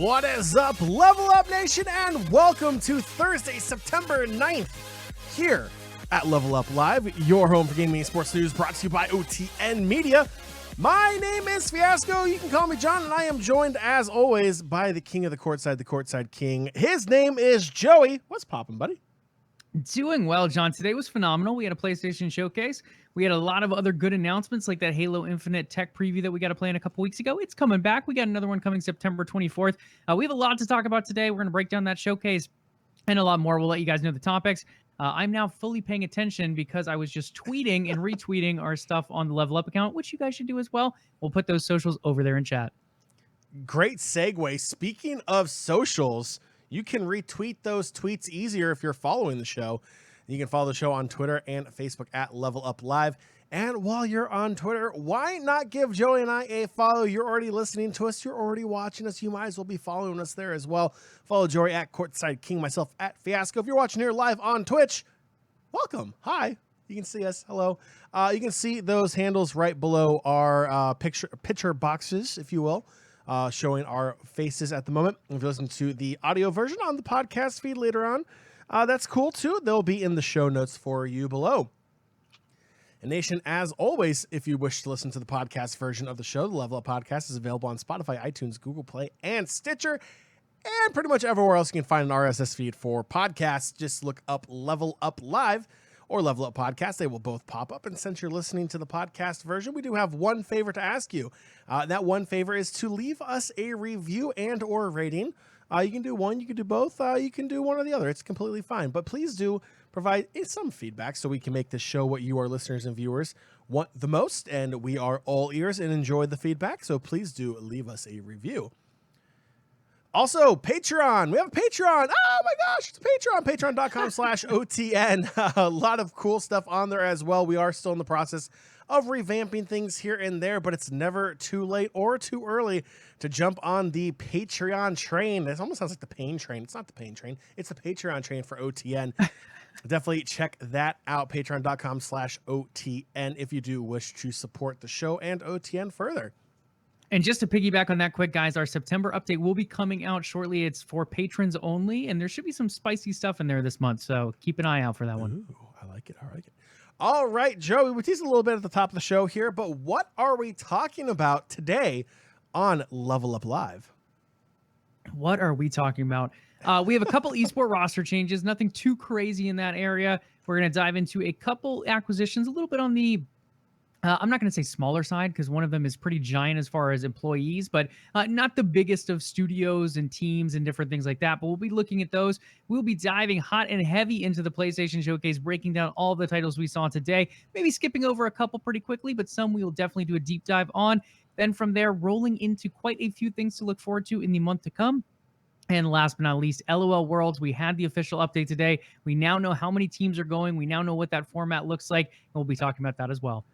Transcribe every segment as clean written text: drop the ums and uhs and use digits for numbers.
What is up, Level Up Nation, and welcome to Thursday, September 9th, here at LvLUp Live, your home for gaming and sports news, brought to you by OTN Media. My name is Fiasco. You can call me Jon, and I am joined, as always, by the king of the courtside king. His name is Joey. What's poppin', buddy? Doing well, Jon. Today was phenomenal. We had a PlayStation showcase. We had a lot of other good announcements, like that Halo Infinite tech preview that we got to play in a couple weeks ago. It's coming back. We got another one coming September 24th. We have a lot to talk about today. We're going to break down that showcase and a lot more. We'll let you guys know the topics. I'm now fully paying attention because I was just tweeting and retweeting our stuff on the LvLUp account, which you guys should do as well. We'll put those socials over there in chat. Great segue. Speaking of socials, you can retweet those tweets easier if you're following the show. You can follow the show on Twitter and Facebook at LvLUp Live. And while you're on Twitter, why not give Joey and I a follow? You're already listening to us. You're already watching us. You might as well be following us there as well. Follow Joey at Courtside King, myself at Fiasco. If you're watching here live on Twitch, welcome. Hi. You can see us. Hello. You can see those handles right below our picture boxes, if you will. Showing our faces at the moment. If you listen to the audio version on the podcast feed later on, that's cool too. They'll be in the show notes for you below. And Nation, as always, if you wish to listen to the podcast version of the show, the LvLUp Podcast is available on Spotify, iTunes, Google Play, and Stitcher, and pretty much everywhere else you can find an RSS feed for podcasts. Just look up LvLUp Live or LvLUp Podcast. They will both pop up. And since you're listening to the podcast version, we do have one favor to ask you. That one favor is to leave us a review and or rating. You can do one, you can do both, you can do one or the other. It's completely fine. But please do provide some feedback so we can make this show what you, our listeners and viewers, want the most. And we are all ears and enjoy the feedback. So please do leave us a review. Also, Patreon. We have a Patreon. Oh my gosh, it's Patreon. Patreon.com/OTN. A lot of cool stuff on there as well. We are still in the process of revamping things here and there, but it's never too late or too early to jump on the Patreon train. It almost sounds like the pain train. It's not the pain train. It's the Patreon train for OTN. Definitely check that out. Patreon.com/OTN if you do wish to support the show and OTN further. And just to piggyback on that quick, guys, our September update will be coming out shortly. It's for patrons only, and there should be some spicy stuff in there this month, so keep an eye out for that one. Ooh, I like it. All right, Joey, we teased a little bit at the top of the show here, but what are we talking about today on LvLUp Live? What are we talking about? We have a couple esport roster changes, nothing too crazy in that area. We're going to dive into a couple acquisitions, a little bit on the I'm not going to say smaller side because one of them is pretty giant as far as employees, but not the biggest of studios and teams and different things like that. But we'll be looking at those. We'll be diving hot and heavy into the PlayStation Showcase, breaking down all the titles we saw today, maybe skipping over a couple pretty quickly, but some we will definitely do a deep dive on. Then from there, rolling into quite a few things to look forward to in the month to come. And last but not least, LOL Worlds. We had the official update today. We now know how many teams are going. We now know what that format looks like, and we'll be talking about that as well.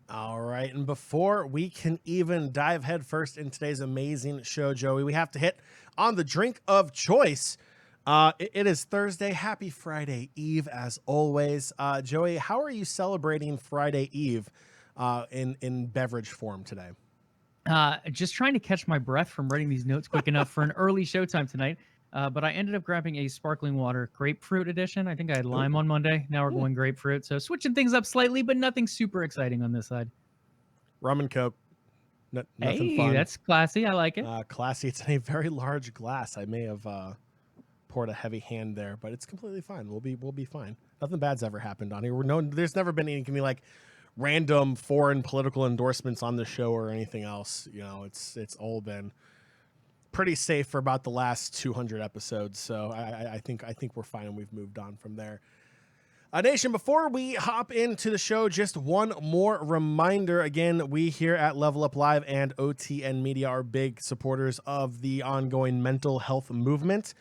All right, and before we can even dive headfirst in today's amazing show, Joey, we have to hit on the drink of choice. It is Thursday. Happy Friday Eve, as always. Joey, how are you celebrating Friday Eve in beverage form today? Just trying to catch my breath from writing these notes quick enough for an early showtime tonight. But I ended up grabbing a sparkling water grapefruit edition. I think I had lime on Monday. Now we're going grapefruit. So switching things up slightly, but nothing super exciting on this side. Rum and Coke. Nothing hey, fun. That's classy. I like it. Classy. It's in a very large glass. I may have poured a heavy hand there, but it's completely fine. We'll be fine. Nothing bad's ever happened on here. There's never been any like random foreign political endorsements on the show or anything else. You know, it's all been pretty safe for about the last 200 episodes, so I think we're fine and we've moved on from there. Nation, before we hop into the show, just one more reminder. Again, we here at LvLUp Live and OTN Media are big supporters of the ongoing mental health movement,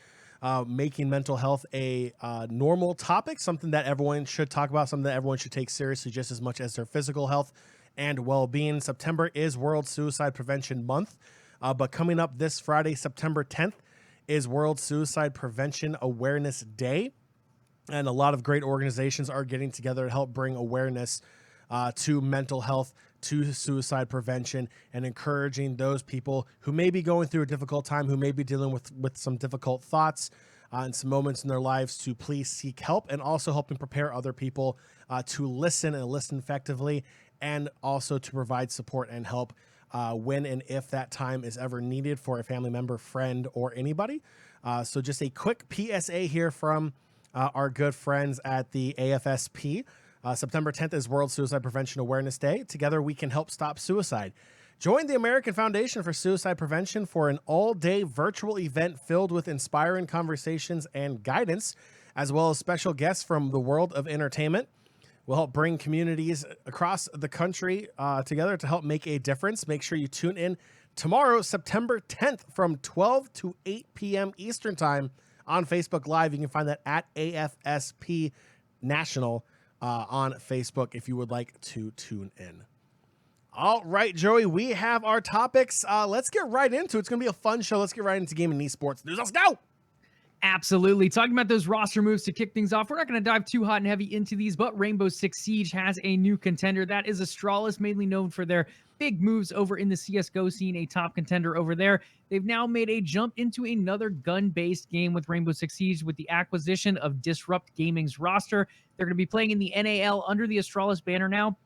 making mental health a normal topic, something that everyone should talk about, something that everyone should take seriously just as much as their physical health and well-being. September is World Suicide Prevention Month. But coming up this Friday, September 10th, is World Suicide Prevention Awareness Day. And a lot of great organizations are getting together to help bring awareness to mental health to suicide prevention and encouraging those people who may be going through a difficult time, who may be dealing with some difficult thoughts and some moments in their lives, to please seek help, and also helping prepare other people to listen and listen effectively, and also to provide support and help when and if that time is ever needed for a family member, friend, or anybody. So just a quick PSA here from our good friends at the AFSP. September 10th is World Suicide Prevention Awareness Day. Together we can help stop suicide. Join the American Foundation for Suicide Prevention for an all-day virtual event filled with inspiring conversations and guidance, as well as special guests from the world of entertainment. We'll help bring communities across the country together to help make a difference. Make sure you tune in tomorrow, September 10th, from 12 to 8 p.m. Eastern Time on Facebook Live. You can find that at AFSP National on Facebook if you would like to tune in. All right, Joey, we have our topics. Let's get right into it. It's going to be a fun show. Let's get right into gaming and esports news. Let's go! Absolutely. Talking about those roster moves to kick things off, we're not going to dive too hot and heavy into these, but Rainbow Six Siege has a new contender. That is Astralis, mainly known for their big moves over in the CSGO scene, a top contender over there. They've now made a jump into another gun-based game with Rainbow Six Siege with the acquisition of Disrupt Gaming's roster. They're going to be playing in the NAL under the Astralis banner now.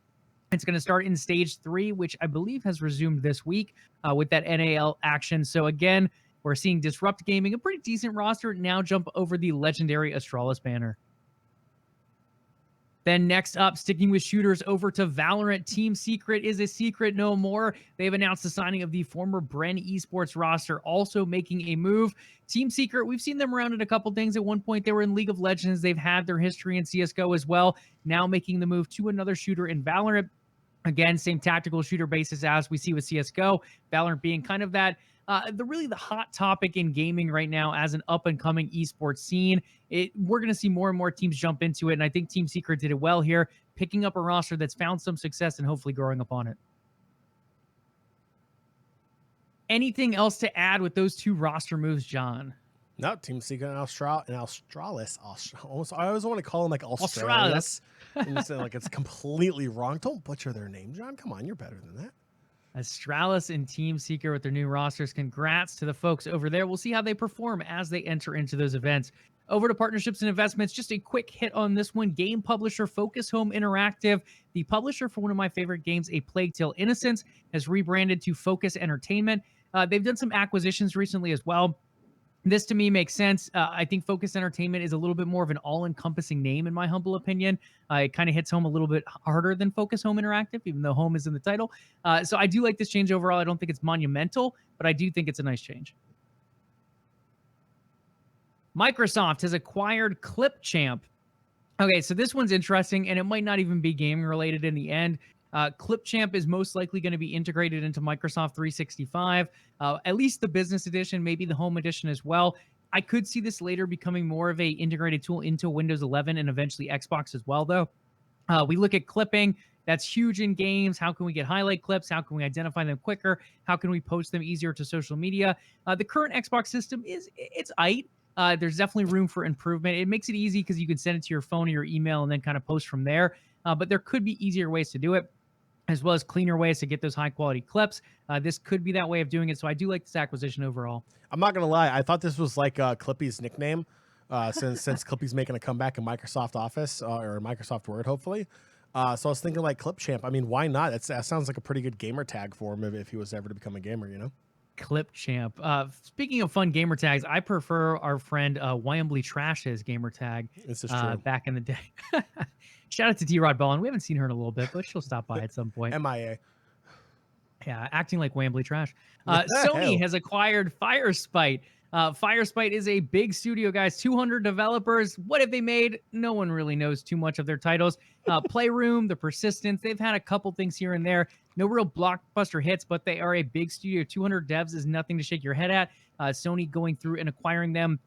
It's going to start in Stage 3, which I believe has resumed this week with that NAL action. So again, we're seeing Disrupt Gaming, a pretty decent roster, now jump over the legendary Astralis banner. Then next up, sticking with shooters over to Valorant, Team Secret is a secret no more. They've announced the signing of the former Bren Esports roster, also making a move. Team Secret, we've seen them around in a couple things. At one point, they were in League of Legends. They've had their history in CSGO as well. Now making the move to another shooter in Valorant. Again, same tactical shooter basis as we see with CSGO. Valorant being kind of that the hot topic in gaming right now as an up-and-coming esports scene. We're going to see more and more teams jump into it, and I think Team Secret did it well here, picking up a roster that's found some success and hopefully growing upon it. Anything else to add with those two roster moves, John? No, Team Secret and Astralis. I always want to call them like Australis. And say like it's completely wrong. Don't butcher their name, John. Come on, you're better than that. Astralis and Team Secret with their new rosters. Congrats to the folks over there. We'll see how they perform as they enter into those events. Over to partnerships and investments. Just a quick hit on this one. Game publisher Focus Home Interactive, the publisher for one of my favorite games, A Plague Tale: Innocence, has rebranded to Focus Entertainment. They've done some acquisitions recently as well. This to me makes sense. I think Focus Entertainment is a little bit more of an all-encompassing name, in my humble opinion. It kind of hits home a little bit harder than Focus Home Interactive, even though home is in the title. So I do like this change overall. I don't think it's monumental, but I do think it's a nice change. Microsoft has acquired Clipchamp. Okay, so this one's interesting, and it might not even be gaming related in the end. Clipchamp is most likely going to be integrated into Microsoft 365, at least the business edition, maybe the home edition as well. I could see this later becoming more of a integrated tool into Windows 11 and eventually Xbox as well, though. We look at clipping. That's huge in games. How can we get highlight clips? How can we identify them quicker? How can we post them easier to social media? The current Xbox system it's aight. There's definitely room for improvement. It makes it easy because you can send it to your phone or your email and then kind of post from there. But there could be easier ways to do it, as well as cleaner ways to get those high-quality clips. This could be that way of doing it, so I do like this acquisition overall. I'm not going to lie. I thought this was like Clippy's nickname since Clippy's making a comeback in Microsoft Office or Microsoft Word, hopefully. So I was thinking like Clipchamp. I mean, why not? That sounds like a pretty good gamer tag for him if he was ever to become a gamer, you know? Clipchamp. Speaking of fun gamer tags, I prefer our friend Wembley Trash's gamer tag. This is true. Back in the day. Shout out to T-Rod Ballin. We haven't seen her in a little bit, but she'll stop by at some point. MIA. Yeah, acting like Wembley Trash. Sony has acquired Firespite. Firespite is a big studio, guys. 200 developers. What have they made? No one really knows too much of their titles. Playroom, The Persistence. They've had a couple things here and there. No real blockbuster hits, but they are a big studio. 200 devs is nothing to shake your head at. Sony going through and acquiring them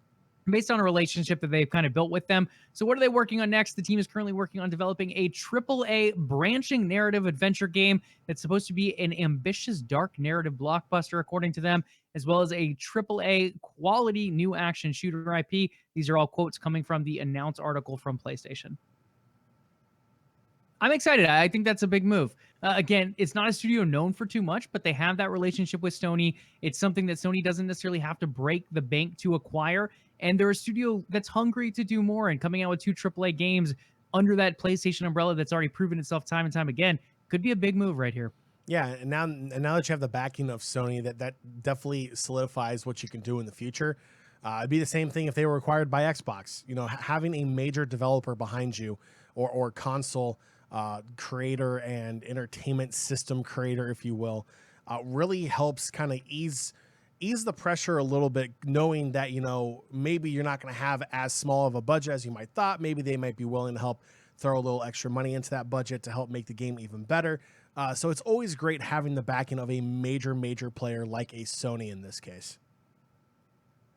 based on a relationship that they've kind of built with them. So what are they working on next? The team is currently working on developing a AAA branching narrative adventure game that's supposed to be an ambitious dark narrative blockbuster, according to them, as well as a AAA quality new action shooter IP. These are all quotes coming from the announced article from PlayStation. I'm excited. I think that's a big move. Again, it's not a studio known for too much, but they have that relationship with Sony. It's something that Sony doesn't necessarily have to break the bank to acquire. And they're a studio that's hungry to do more, and coming out with two AAA games under that PlayStation umbrella that's already proven itself time and time again could be a big move right here. Yeah, and now that you have the backing of Sony, that definitely solidifies what you can do in the future. It'd be the same thing if they were acquired by Xbox. You know, having a major developer behind you, or console creator and entertainment system creator, if you will, really helps kind of ease the pressure a little bit, knowing that, you know, maybe you're not going to have as small of a budget as you might thought. Maybe they might be willing to help throw a little extra money into that budget to help make the game even better. So it's always great having the backing of a major player like a Sony in this case.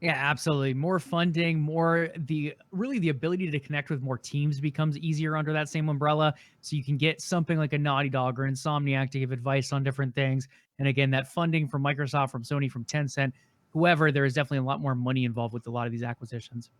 Yeah, absolutely. More funding, more the ability to connect with more teams becomes easier under that same umbrella. So you can get something like a Naughty Dog or Insomniac to give advice on different things. And again, that funding from Microsoft, from Sony, from Tencent, whoever, there is definitely a lot more money involved with a lot of these acquisitions.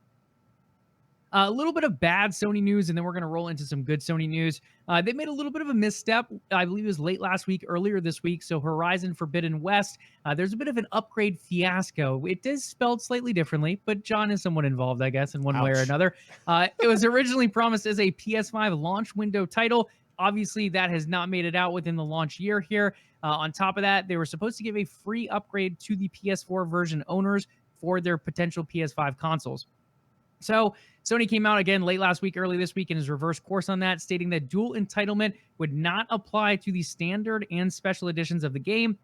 A little bit of bad Sony news, and then we're going to roll into some good Sony news. They made a little bit of a misstep. I believe it was late last week, earlier this week. So Horizon Forbidden West, there's a bit of an upgrade fiasco. It is spelled slightly differently, but Jon is somewhat involved, I guess, in one way or Ouch. another. It was originally promised as a PS5 launch window title. Obviously, that has not made it out within the launch year here. On top of that, they were supposed to give a free upgrade to the PS4 version owners for their potential PS5 consoles. So Sony came out again late last week, early this week, and has reversed course on that, stating that dual entitlement would not apply to the standard and special editions of the game.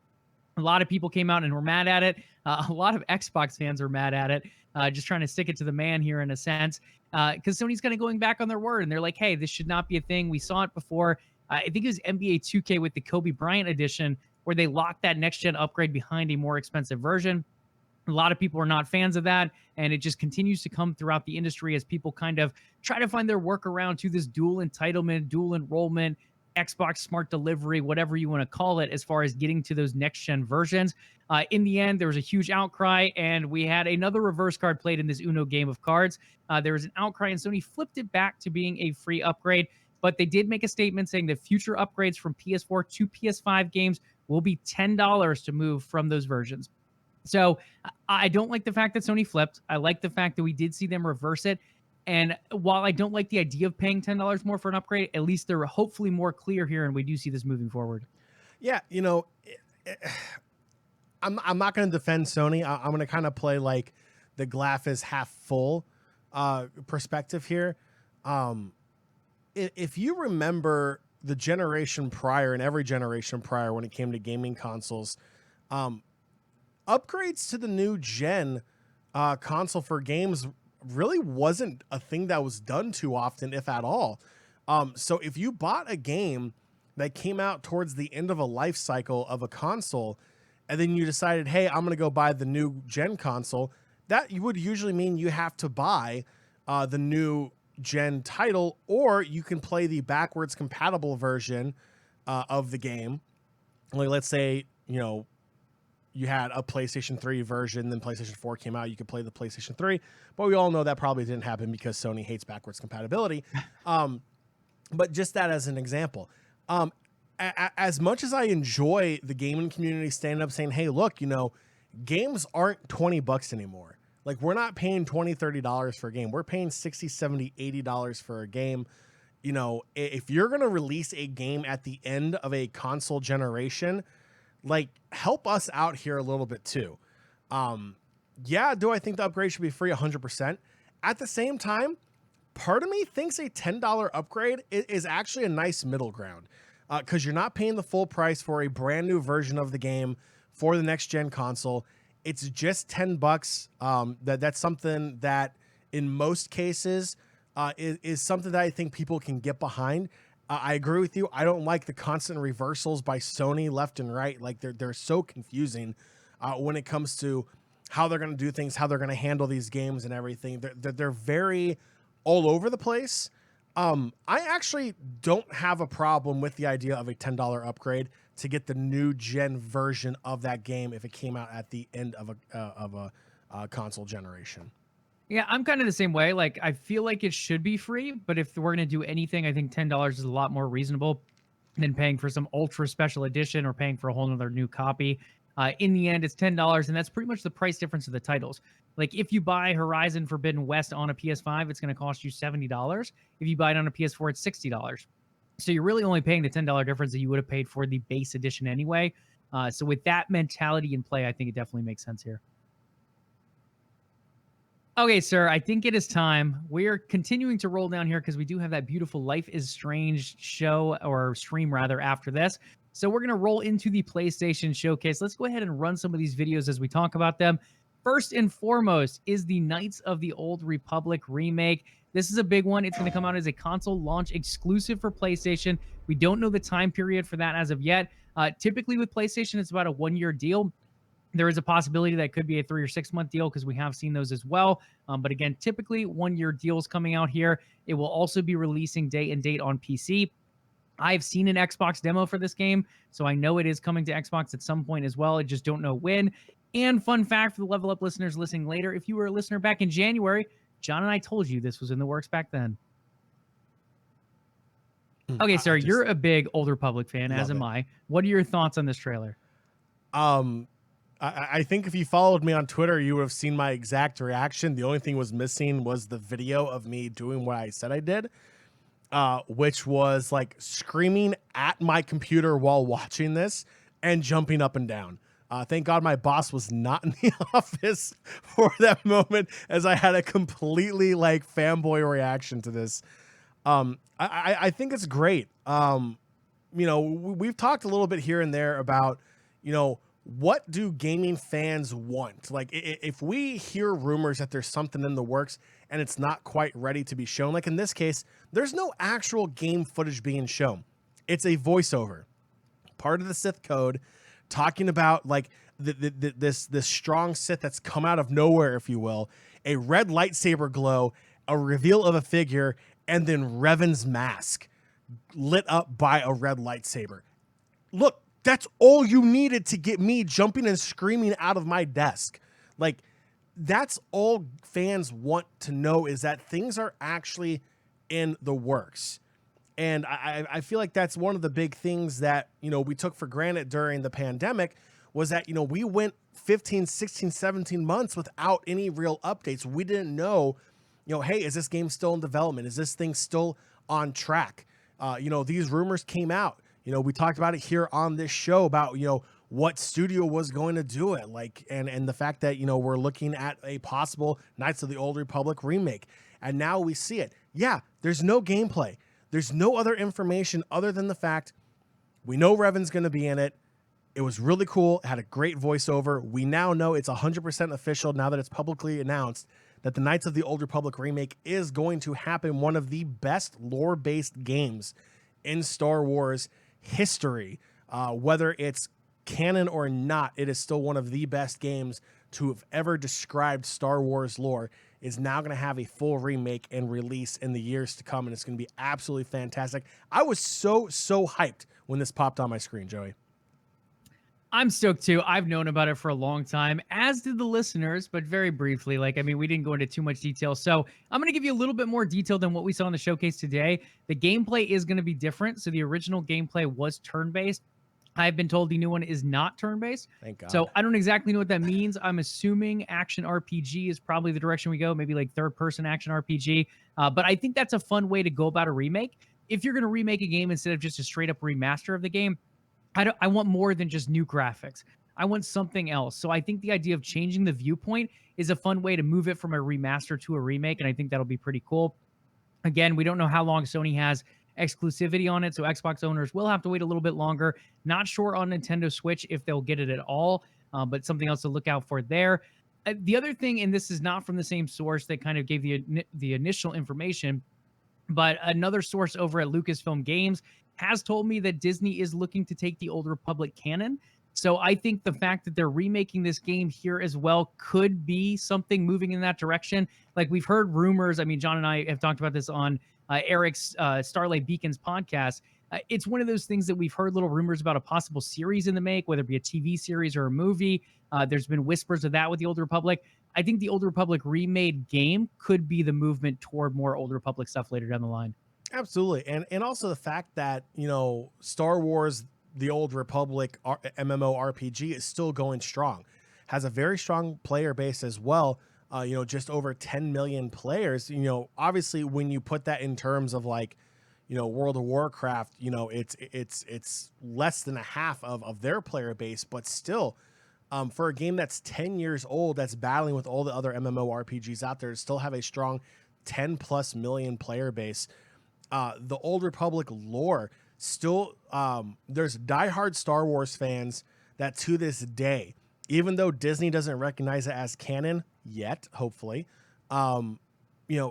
A lot of people came out and were mad at it. A lot of Xbox fans are mad at it, just trying to stick it to the man here in a sense, because Sony's kind of going back on their word, and they're like, hey, this should not be a thing. We saw it before. I think it was NBA 2K with the Kobe Bryant edition, where they locked that next-gen upgrade behind a more expensive version. A lot of people are not fans of that, and it just continues to come throughout the industry as people kind of try to find their workaround to this dual entitlement, dual enrollment, Xbox Smart Delivery, whatever you want to call it, as far as getting to those next-gen versions. In the end, there was a huge outcry, and we had another reverse card played in this Uno game of cards. There was an outcry, and Sony flipped it back to being a free upgrade, but they did make a statement saying that future upgrades from PS4 to PS5 games will be $10 to move from those versions. So I don't like the fact that Sony flipped. I like the fact that we did see them reverse it. And while I don't like the idea of paying $10 more for an upgrade, at least they're hopefully more clear here, and we do see this moving forward. Yeah, you know, I'm not going to defend Sony. I'm going to kind of play like the glass is half full perspective here. If you remember the generation prior and every generation prior when it came to gaming consoles, upgrades to the new gen console for games really wasn't a thing that was done too often, if at all. So if you bought a game that came out towards the end of a life cycle of a console, and then you decided, hey, I'm going to go buy the new gen console, that would usually mean you have to buy the new gen title, or you can play the backwards compatible version of the game. Like, let's say, you know, you had a PlayStation 3 version, then PlayStation 4 came out, you could play the PlayStation 3, but we all know that probably didn't happen because Sony hates backwards compatibility. But just that as an example. As much as I enjoy the gaming community standing up saying, hey, look, you know, games aren't $20 anymore. Like, we're not paying $20, $30 for a game. We're paying $60, $70, $80 for a game. You know, if you're going to release a game at the end of a console generation, like, help us out here a little bit too. Yeah, do I think the upgrade should be free? 100%. At the same time, part of me thinks a $10 upgrade is actually a nice middle ground, because you're not paying the full price for a brand new version of the game for the next gen console. It's just $10. That's something that in most cases is something that I think people can get behind. I agree with you. I don't like the constant reversals by Sony left and right. Like, they're so confusing when it comes to how they're going to do things, how they're going to handle these games and everything. They're very all over the place. I actually don't have a problem with the idea of a $10 upgrade to get the new gen version of that game if it came out at the end of a console generation. Yeah, I'm kind of the same way. Like, I feel like it should be free, but if we're going to do anything, I think $10 is a lot more reasonable than paying for some ultra special edition or paying for a whole nother new copy. In the end, it's $10, and that's pretty much the price difference of the titles. Like, if you buy Horizon Forbidden West on a PS5, it's going to cost you $70. If you buy it on a PS4, it's $60. So you're really only paying the $10 difference that you would have paid for the base edition anyway. So with that mentality in play, I think it definitely makes sense here. Okay, sir, I think it is time. We're continuing to roll down here because we do have that beautiful Life is Strange show, or stream rather, after this. So we're going to roll into the PlayStation Showcase. Let's go ahead and run some of these videos as we talk about them. First and foremost is the Knights of the Old Republic remake. This is a big one. It's going to come out as a console launch exclusive for PlayStation. We don't know the time period for that as of yet. Typically with PlayStation, it's about a 1-year deal. There is a possibility that it could be a 3 or 6 month deal because we have seen those as well. But again, typically 1-year deals coming out here. It will also be releasing day and date on PC. I've seen an Xbox demo for this game, so I know it is coming to Xbox at some point as well. I just don't know when. And fun fact for the LvLUp listeners listening later, if you were a listener back in January, John and I told you this was in the works back then. Okay, sir, you're a big Old Republic fan, as am I. What are your thoughts on this trailer? I think if you followed me on Twitter, you would have seen my exact reaction. The only thing was missing was the video of me doing what I said I did, which was like screaming at my computer while watching this and jumping up and down. Thank God my boss was not in the office for that moment, as I had a completely like fanboy reaction to this. I think it's great. You know, we've talked a little bit here and there about, you know, what do gaming fans want? Like, if we hear rumors that there's something in the works and it's not quite ready to be shown, like in this case, there's no actual game footage being shown. It's a voiceover, part of the Sith code, talking about like this strong Sith that's come out of nowhere, if you will, a red lightsaber glow, a reveal of a figure, and then Revan's mask lit up by a red lightsaber. Look, that's all you needed to get me jumping and screaming out of my desk. Like, that's all fans want to know, is that things are actually in the works. And I feel like that's one of the big things that, you know, we took for granted during the pandemic, was that, you know, we went 15, 16, 17 months without any real updates. We didn't know, you know, hey, is this game still in development? Is this thing still on track? You know, these rumors came out. You know, we talked about it here on this show about, you know, what studio was going to do it, like, and the fact that, you know, we're looking at a possible Knights of the Old Republic remake. And now we see it. Yeah, there's no gameplay. There's no other information other than the fact we know Revan's going to be in it. It was really cool. It had a great voiceover. We now know it's 100% official now that it's publicly announced that the Knights of the Old Republic remake is going to happen. One of the best lore-based games in Star Wars history. Whether it's canon or not, it is still one of the best games to have ever described Star Wars lore. Is now going to have a full remake and release in the years to come, and it's going to be absolutely fantastic. I was so hyped when this popped on my screen, Joey. I'm stoked too. I've known about it for a long time, as did the listeners, but very briefly. Like, I mean, we didn't go into too much detail. So I'm going to give you a little bit more detail than what we saw in the showcase today. The gameplay is going to be different. So the original gameplay was turn-based. I've been told the new one is not turn-based. Thank God. So I don't exactly know what that means. I'm assuming action RPG is probably the direction we go, maybe like third-person action RPG. But I think that's a fun way to go about a remake. If you're going to remake a game instead of just a straight-up remaster of the game, I want more than just new graphics. I want something else. So I think the idea of changing the viewpoint is a fun way to move it from a remaster to a remake, and I think that'll be pretty cool. Again, we don't know how long Sony has exclusivity on it, so Xbox owners will have to wait a little bit longer. Not sure on Nintendo Switch if they'll get it at all, but something else to look out for there. The other thing, and this is not from the same source that kind of gave the initial information, but another source over at Lucasfilm Games has told me that Disney is looking to take the Old Republic canon. So I think the fact that they're remaking this game here as well could be something moving in that direction. Like, we've heard rumors. I mean, John and I have talked about this on Eric's Starlight Beacons podcast. It's one of those things that we've heard little rumors about a possible series in the make, whether it be a TV series or a movie. There's been whispers of that with the Old Republic. I think the Old Republic remade game could be the movement toward more Old Republic stuff later down the line. Absolutely. And also the fact that, Star Wars The Old Republic MMORPG is still going strong. Has a very strong player base as well. Just over 10 million players. Obviously when you put that in terms of like, World of Warcraft, it's less than a half of their player base, but still, for a game that's 10 years old, that's battling with all the other MMORPGs out there, to still have a strong 10 plus million player base. The Old Republic lore still, there's diehard Star Wars fans that to this day, even though Disney doesn't recognize it as canon yet, hopefully,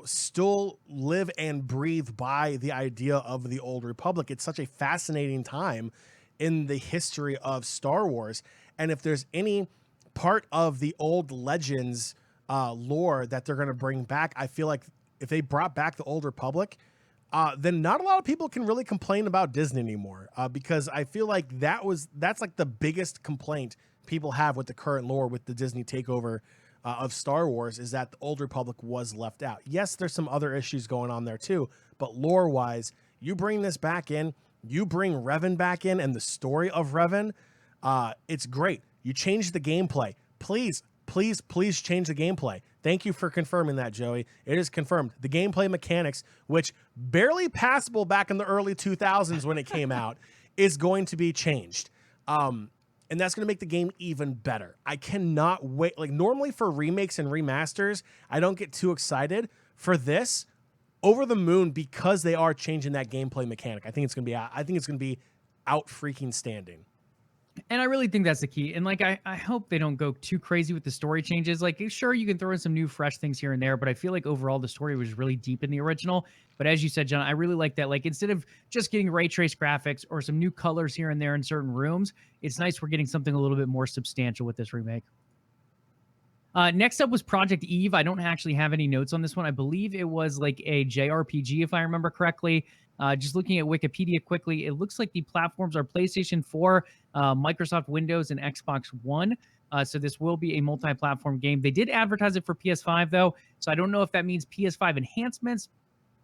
still live and breathe by the idea of the Old Republic. It's such a fascinating time in the history of Star Wars. And if there's any part of the old Legends lore that they're going to bring back, I feel like if they brought back the Old Republic, then not a lot of people can really complain about Disney anymore, because I feel like that's like the biggest complaint people have with the current lore with the Disney takeover of Star Wars, is that the Old Republic was left out. Yes, there's some other issues going on there too, but lore wise, you bring this back in, you bring Revan back in and the story of Revan, it's great. You change the gameplay. Please change the gameplay. Thank you for confirming that, Joey. It is confirmed. The gameplay mechanics, which barely passable back in the early 2000s when it came out, is going to be changed. And that's going to make the game even better. I cannot wait. Like, normally for remakes and remasters, I don't get too excited. For this, over the moon, because they are changing that gameplay mechanic. I think it's going to be out freaking standing. And I really think that's the key. And like, I hope they don't go too crazy with the story changes. Like, sure, you can throw in some new fresh things here and there, but I feel like overall the story was really deep in the original. But as you said, John, I really like that. Like, instead of just getting ray trace graphics or some new colors here and there in certain rooms, it's nice we're getting something a little bit more substantial with this remake. Next up was Project Eve. I don't actually have any notes on this one. I believe it was like a JRPG, if I remember correctly. Just looking at Wikipedia quickly, it looks like the platforms are PlayStation 4, Microsoft Windows, and Xbox One. So this will be a multi-platform game. They did advertise it for PS5, though, so I don't know if that means PS5 enhancements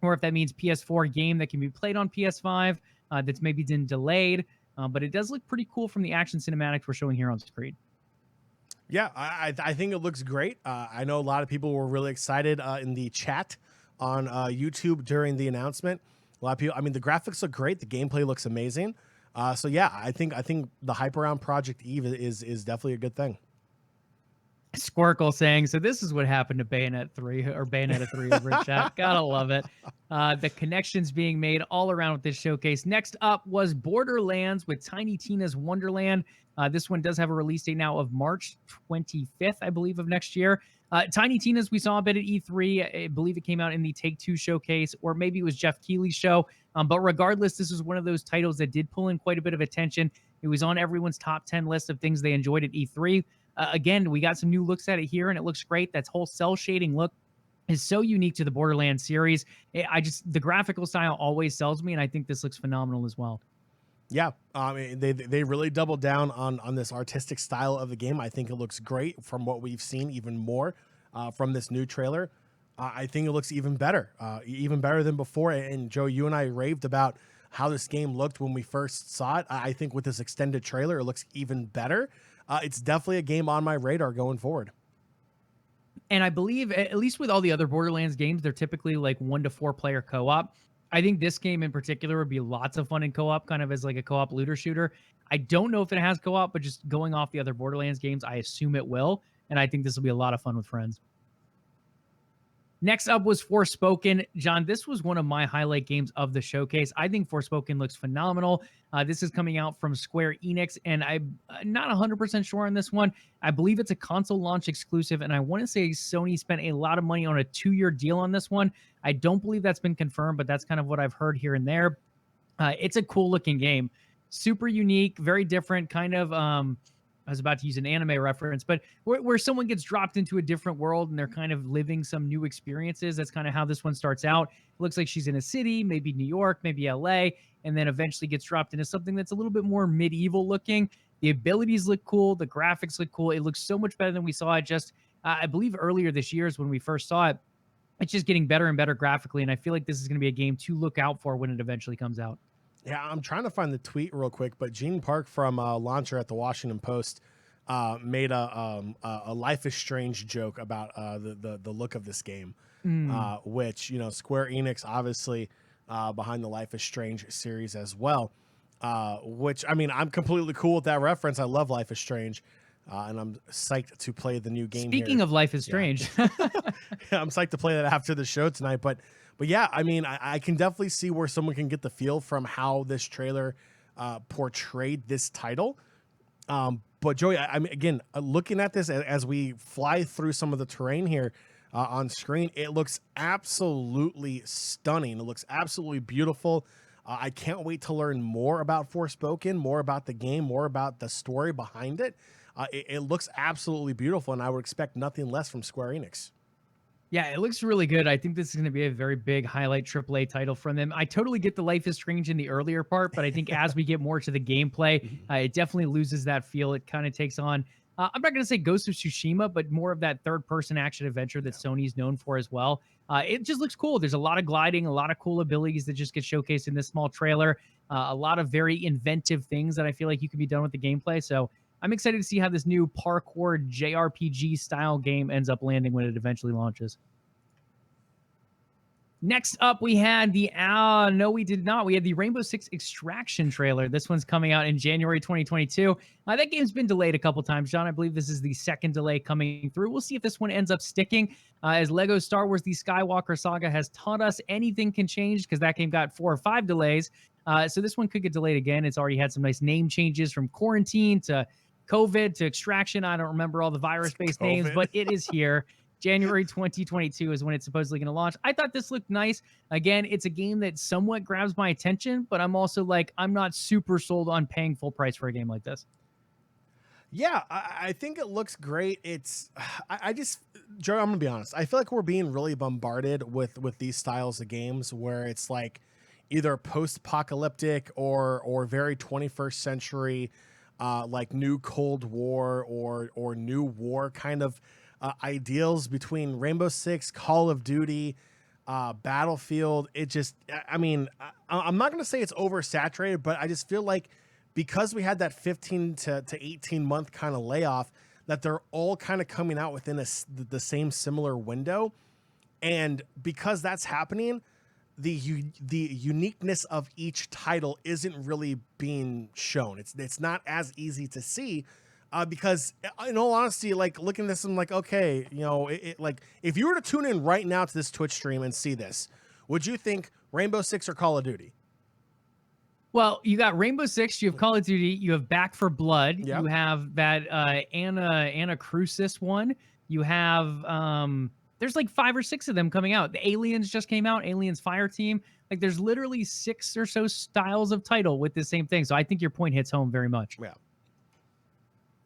or if that means PS4 game that can be played on PS5 that's maybe been delayed. But it does look pretty cool from the action cinematics we're showing here on screen. Yeah, I think it looks great. I know a lot of people were really excited in the chat on YouTube during the announcement. A lot of people, I mean, the graphics look great. The gameplay looks amazing. So yeah, I think the hype around Project Eve is definitely a good thing. Squirkle saying, so this is what happened to Bayonetta 3 over in chat. Gotta love it. The connections being made all around with this showcase. Next up was Borderlands with Tinitina's Wonderland. This one does have a release date now of March 25th, I believe, of next year. Tiny Tina's we saw a bit at E3. I believe it came out in the Take-Two showcase, or maybe it was Jeff Keighley's show. But regardless, this is one of those titles that did pull in quite a bit of attention. It was on everyone's top 10 list of things they enjoyed at E3. Again, we got some new looks at it here, and it looks great. That whole cell shading look is so unique to the Borderlands series. The graphical style always sells me, and I think this looks phenomenal as well. Yeah, they really doubled down on this artistic style of the game. I think it looks great from what we've seen, even more from this new trailer. I think it looks even better than before. And Joe, you and I raved about how this game looked when we first saw it. I think with this extended trailer, it looks even better. It's definitely a game on my radar going forward. And I believe, at least with all the other Borderlands games, they're typically like 1 to 4 player co-op. I think this game in particular would be lots of fun in co-op, kind of as like a co-op looter shooter. I don't know if it has co-op, but just going off the other Borderlands games, I assume it will. And I think this will be a lot of fun with friends. Next up was Forspoken. John, this was one of my highlight games of the showcase. I think Forspoken looks phenomenal. This is coming out from Square Enix, and I'm not 100% sure on this one. I believe it's a console launch exclusive, and I want to say Sony spent a lot of money on a 2-year deal on this one. I don't believe that's been confirmed, but that's kind of what I've heard here and there. It's a cool-looking game. Super unique, very different, kind of... I was about to use an anime reference, but where someone gets dropped into a different world and they're kind of living some new experiences. That's kind of how this one starts out. It looks like she's in a city, maybe New York, maybe LA, and then eventually gets dropped into something that's a little bit more medieval looking. The abilities look cool. The graphics look cool. It looks so much better than we saw it just I believe earlier this year is when we first saw it. It's just getting better and better graphically, and I feel like this is going to be a game to look out for when it eventually comes out. Yeah, I'm trying to find the tweet real quick, but Gene Park from Launcher at the Washington Post made a Life is Strange joke about the look of this game, which, you know, Square Enix obviously behind the Life is Strange series as well, which, I mean, I'm completely cool with that reference. I love Life is Strange, and I'm psyched to play the new game. Speaking of Life is Strange, yeah, I'm psyched to play that after the show tonight, but yeah, I mean, I can definitely see where someone can get the feel from how this trailer portrayed this title. But Joey, I mean, again, looking at this as we fly through some of the terrain here on screen, it looks absolutely stunning. It looks absolutely beautiful. I can't wait to learn more about Forspoken, more about the game, more about the story behind it. It looks absolutely beautiful, and I would expect nothing less from Square Enix. Yeah, it looks really good. I think this is going to be a very big highlight AAA title from them. I totally get the Life is Strange in the earlier part, but I think as we get more to the gameplay, it definitely loses that feel. It kind of takes on, I'm not going to say Ghost of Tsushima, but more of that third-person action adventure that Sony's known for as well. It just looks cool. There's a lot of gliding, a lot of cool abilities that just get showcased in this small trailer, a lot of very inventive things that I feel like you can be done with the gameplay. So I'm excited to see how this new parkour JRPG style game ends up landing when it eventually launches. Next up, we had the, no, we did not. We had the Rainbow Six Extraction trailer. This one's coming out in January 2022. That game's been delayed a couple times, John. I believe this is the second delay coming through. We'll see if this one ends up sticking. As Lego Star Wars The Skywalker Saga has taught us, anything can change because that game got 4 or 5 delays. So this one could get delayed again. It's already had some nice name changes from quarantine to COVID to Extraction. I don't remember all the virus-based names, but it is here. January 2022 is when it's supposedly going to launch. I thought this looked nice. Again, it's a game that somewhat grabs my attention, but I'm also like, I'm not super sold on paying full price for a game like this. Yeah, I think it looks great. It's, I just, Joe, I'm gonna be honest. I feel like we're being really bombarded with these styles of games where it's like either post-apocalyptic or very 21st century, like new Cold War or new war kind of ideals between Rainbow Six, Call of Duty, Battlefield. It just, I mean, I'm not going to say it's oversaturated, but I just feel like because we had that 15 to 18 month kind of layoff, that they're all kind of coming out within the same similar window. And because that's happening, the uniqueness of each title isn't really being shown. It's not as easy to see. Because in all honesty, like looking at this, I'm like, okay, you know, like if you were to tune in right now to this Twitch stream and see this, would you think Rainbow Six or Call of Duty? Well, you got Rainbow Six, you have Call of Duty, you have Back for Blood, you have that Anna Crucis one, you have there's like 5 or 6 of them coming out. The Aliens just came out, Aliens Fire Team. Like there's literally 6 or so styles of title with the same thing. So I think your point hits home very much. Yeah.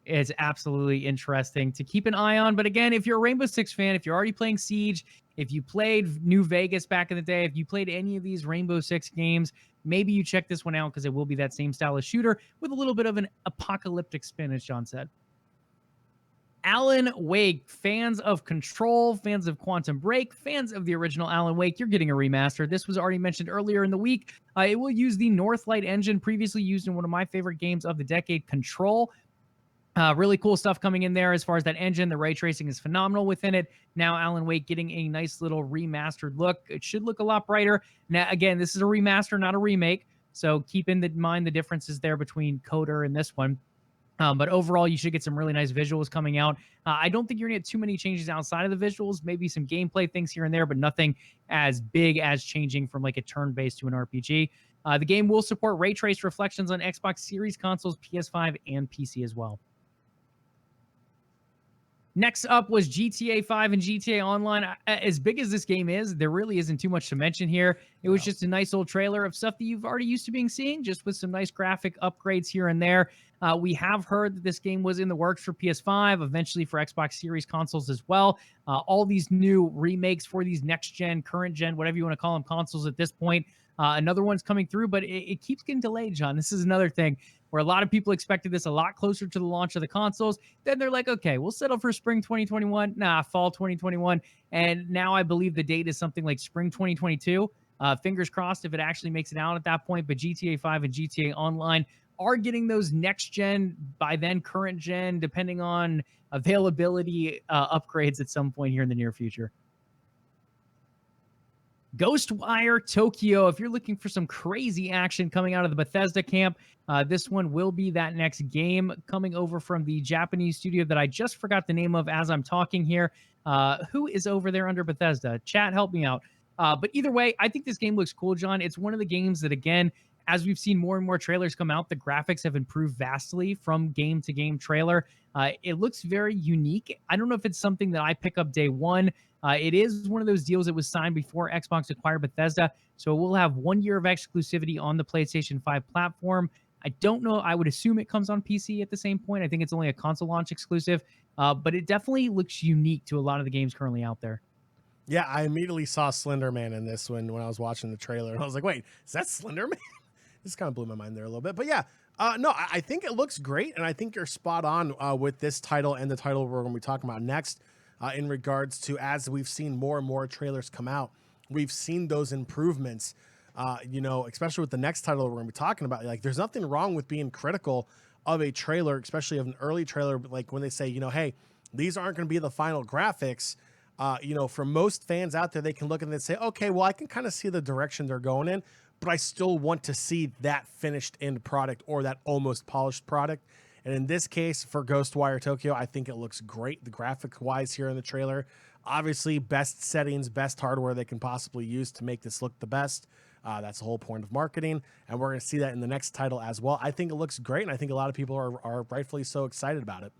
It's absolutely interesting to keep an eye on. But again, if you're a Rainbow Six fan, if you're already playing Siege, if you played New Vegas back in the day, if you played any of these Rainbow Six games, maybe you check this one out because it will be that same style of shooter with a little bit of an apocalyptic spin, as John said. Alan Wake, fans of Control, fans of Quantum Break, fans of the original Alan Wake, you're getting a remaster. This was already mentioned earlier in the week. It will use the Northlight engine previously used in one of my favorite games of the decade, Control. Really cool stuff coming in there as far as that engine. The ray tracing is phenomenal within it. Now Alan Wake getting a nice little remastered look. It should look a lot brighter. Now, again, this is a remaster, not a remake. So keep in mind the differences there between Coder and this one. But overall, you should get some really nice visuals coming out. I don't think you're going to get too many changes outside of the visuals. Maybe some gameplay things here and there, but nothing as big as changing from like a turn-based to an RPG. The game will support ray trace reflections on Xbox Series consoles, PS5, and PC as well. Next up was GTA 5 and GTA Online. As big as this game is, there really isn't too much to mention here. It was just a nice old trailer of stuff that you've already used to being seeing, just with some nice graphic upgrades here and there. We have heard that this game was in the works for PS5, eventually for Xbox Series consoles as well. All these new remakes for these next-gen, current-gen, whatever you want to call them, consoles at this point. Another one's coming through, but it keeps getting delayed, John. This is another thing. where a lot of people expected this a lot closer to the launch of the consoles. Then they're like, okay, we'll settle for spring 2021. Nah, fall 2021. And now I believe the date is something like spring 2022. Fingers crossed if it actually makes it out at that point. But GTA 5 and GTA Online are getting those next gen, by then current gen, depending on availability, upgrades at some point here in the near future. Ghostwire Tokyo. If you're looking for some crazy action coming out of the Bethesda camp, this one will be that next game coming over from the Japanese studio that I just forgot the name of as I'm talking here. Who is over there under Bethesda? Chat, help me out. But either way, I think this game looks cool, John. It's one of the games that, again, as we've seen more and more trailers come out, the graphics have improved vastly from game to game trailer. It looks very unique. I don't know if it's something that I pick up day one. It is one of those deals that was signed before Xbox acquired Bethesda, so we'll have 1 year of exclusivity on the PlayStation 5 platform. I don't know. I would assume it comes on PC at the same point. I think it's only a console launch exclusive, but it definitely looks unique to a lot of the games currently out there. Yeah, I immediately saw Slender Man in this one when I was watching the trailer, and I was like, wait, is that Slender Man? This kind of blew my mind there a little bit. But yeah, no, I think it looks great, and I think you're spot on with this title and the title we're going to be talking about next. In regards to, as we've seen more and more trailers come out, we've seen those improvements, especially with the next title we're going to be talking about. Like, there's nothing wrong with being critical of a trailer, especially of an early trailer. Like when they say, hey, these aren't going to be the final graphics. For most fans out there, they can look and they say, okay, well, I can kind of see the direction they're going in, but I still want to see that finished end product or that almost polished product. And in this case, for Ghostwire Tokyo, I think it looks great, the graphic-wise here in the trailer. Obviously, best settings, best hardware they can possibly use to make this look the best. That's the whole point of marketing, and we're going to see that in the next title as well. I think it looks great, and I think a lot of people are rightfully so excited about it.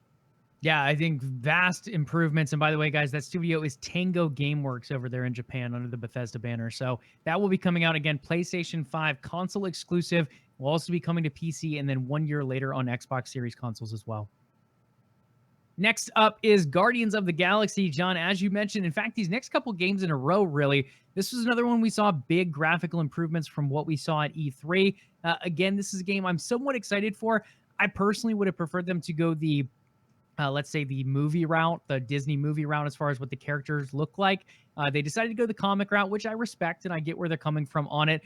Yeah, I think vast improvements. And by the way, guys, that studio is Tango Gameworks over there in Japan under the Bethesda banner. So that will be coming out again, PlayStation 5 console exclusive. Will also be coming to PC and then 1 year later on Xbox Series consoles as well. Next up is Guardians of the Galaxy. John, as you mentioned, in fact, these next couple games in a row, really, this was another one we saw big graphical improvements from what we saw at E3. Again, this is a game I'm somewhat excited for. I personally would have preferred them to go the let's say the movie route, the Disney movie route, as far as what the characters look like. They decided to go the comic route, which I respect, and I get where they're coming from on it.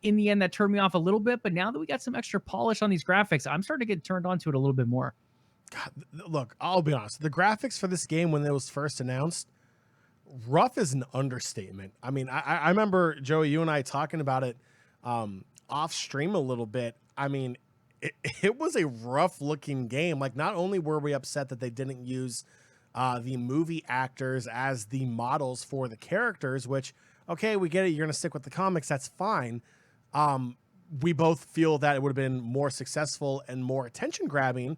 In the end, that turned me off a little bit, but now that we got some extra polish on these graphics, I'm starting to get turned on to it a little bit more. God, look, I'll be honest. The graphics for this game, when it was first announced, rough is an understatement. I mean, I remember, Joey, you and I talking about it off stream a little bit. I mean, it was a rough looking game. Like, not only were we upset that they didn't use the movie actors as the models for the characters, which, okay, we get it. You're going to stick with the comics. That's fine. We both feel that it would have been more successful and more attention grabbing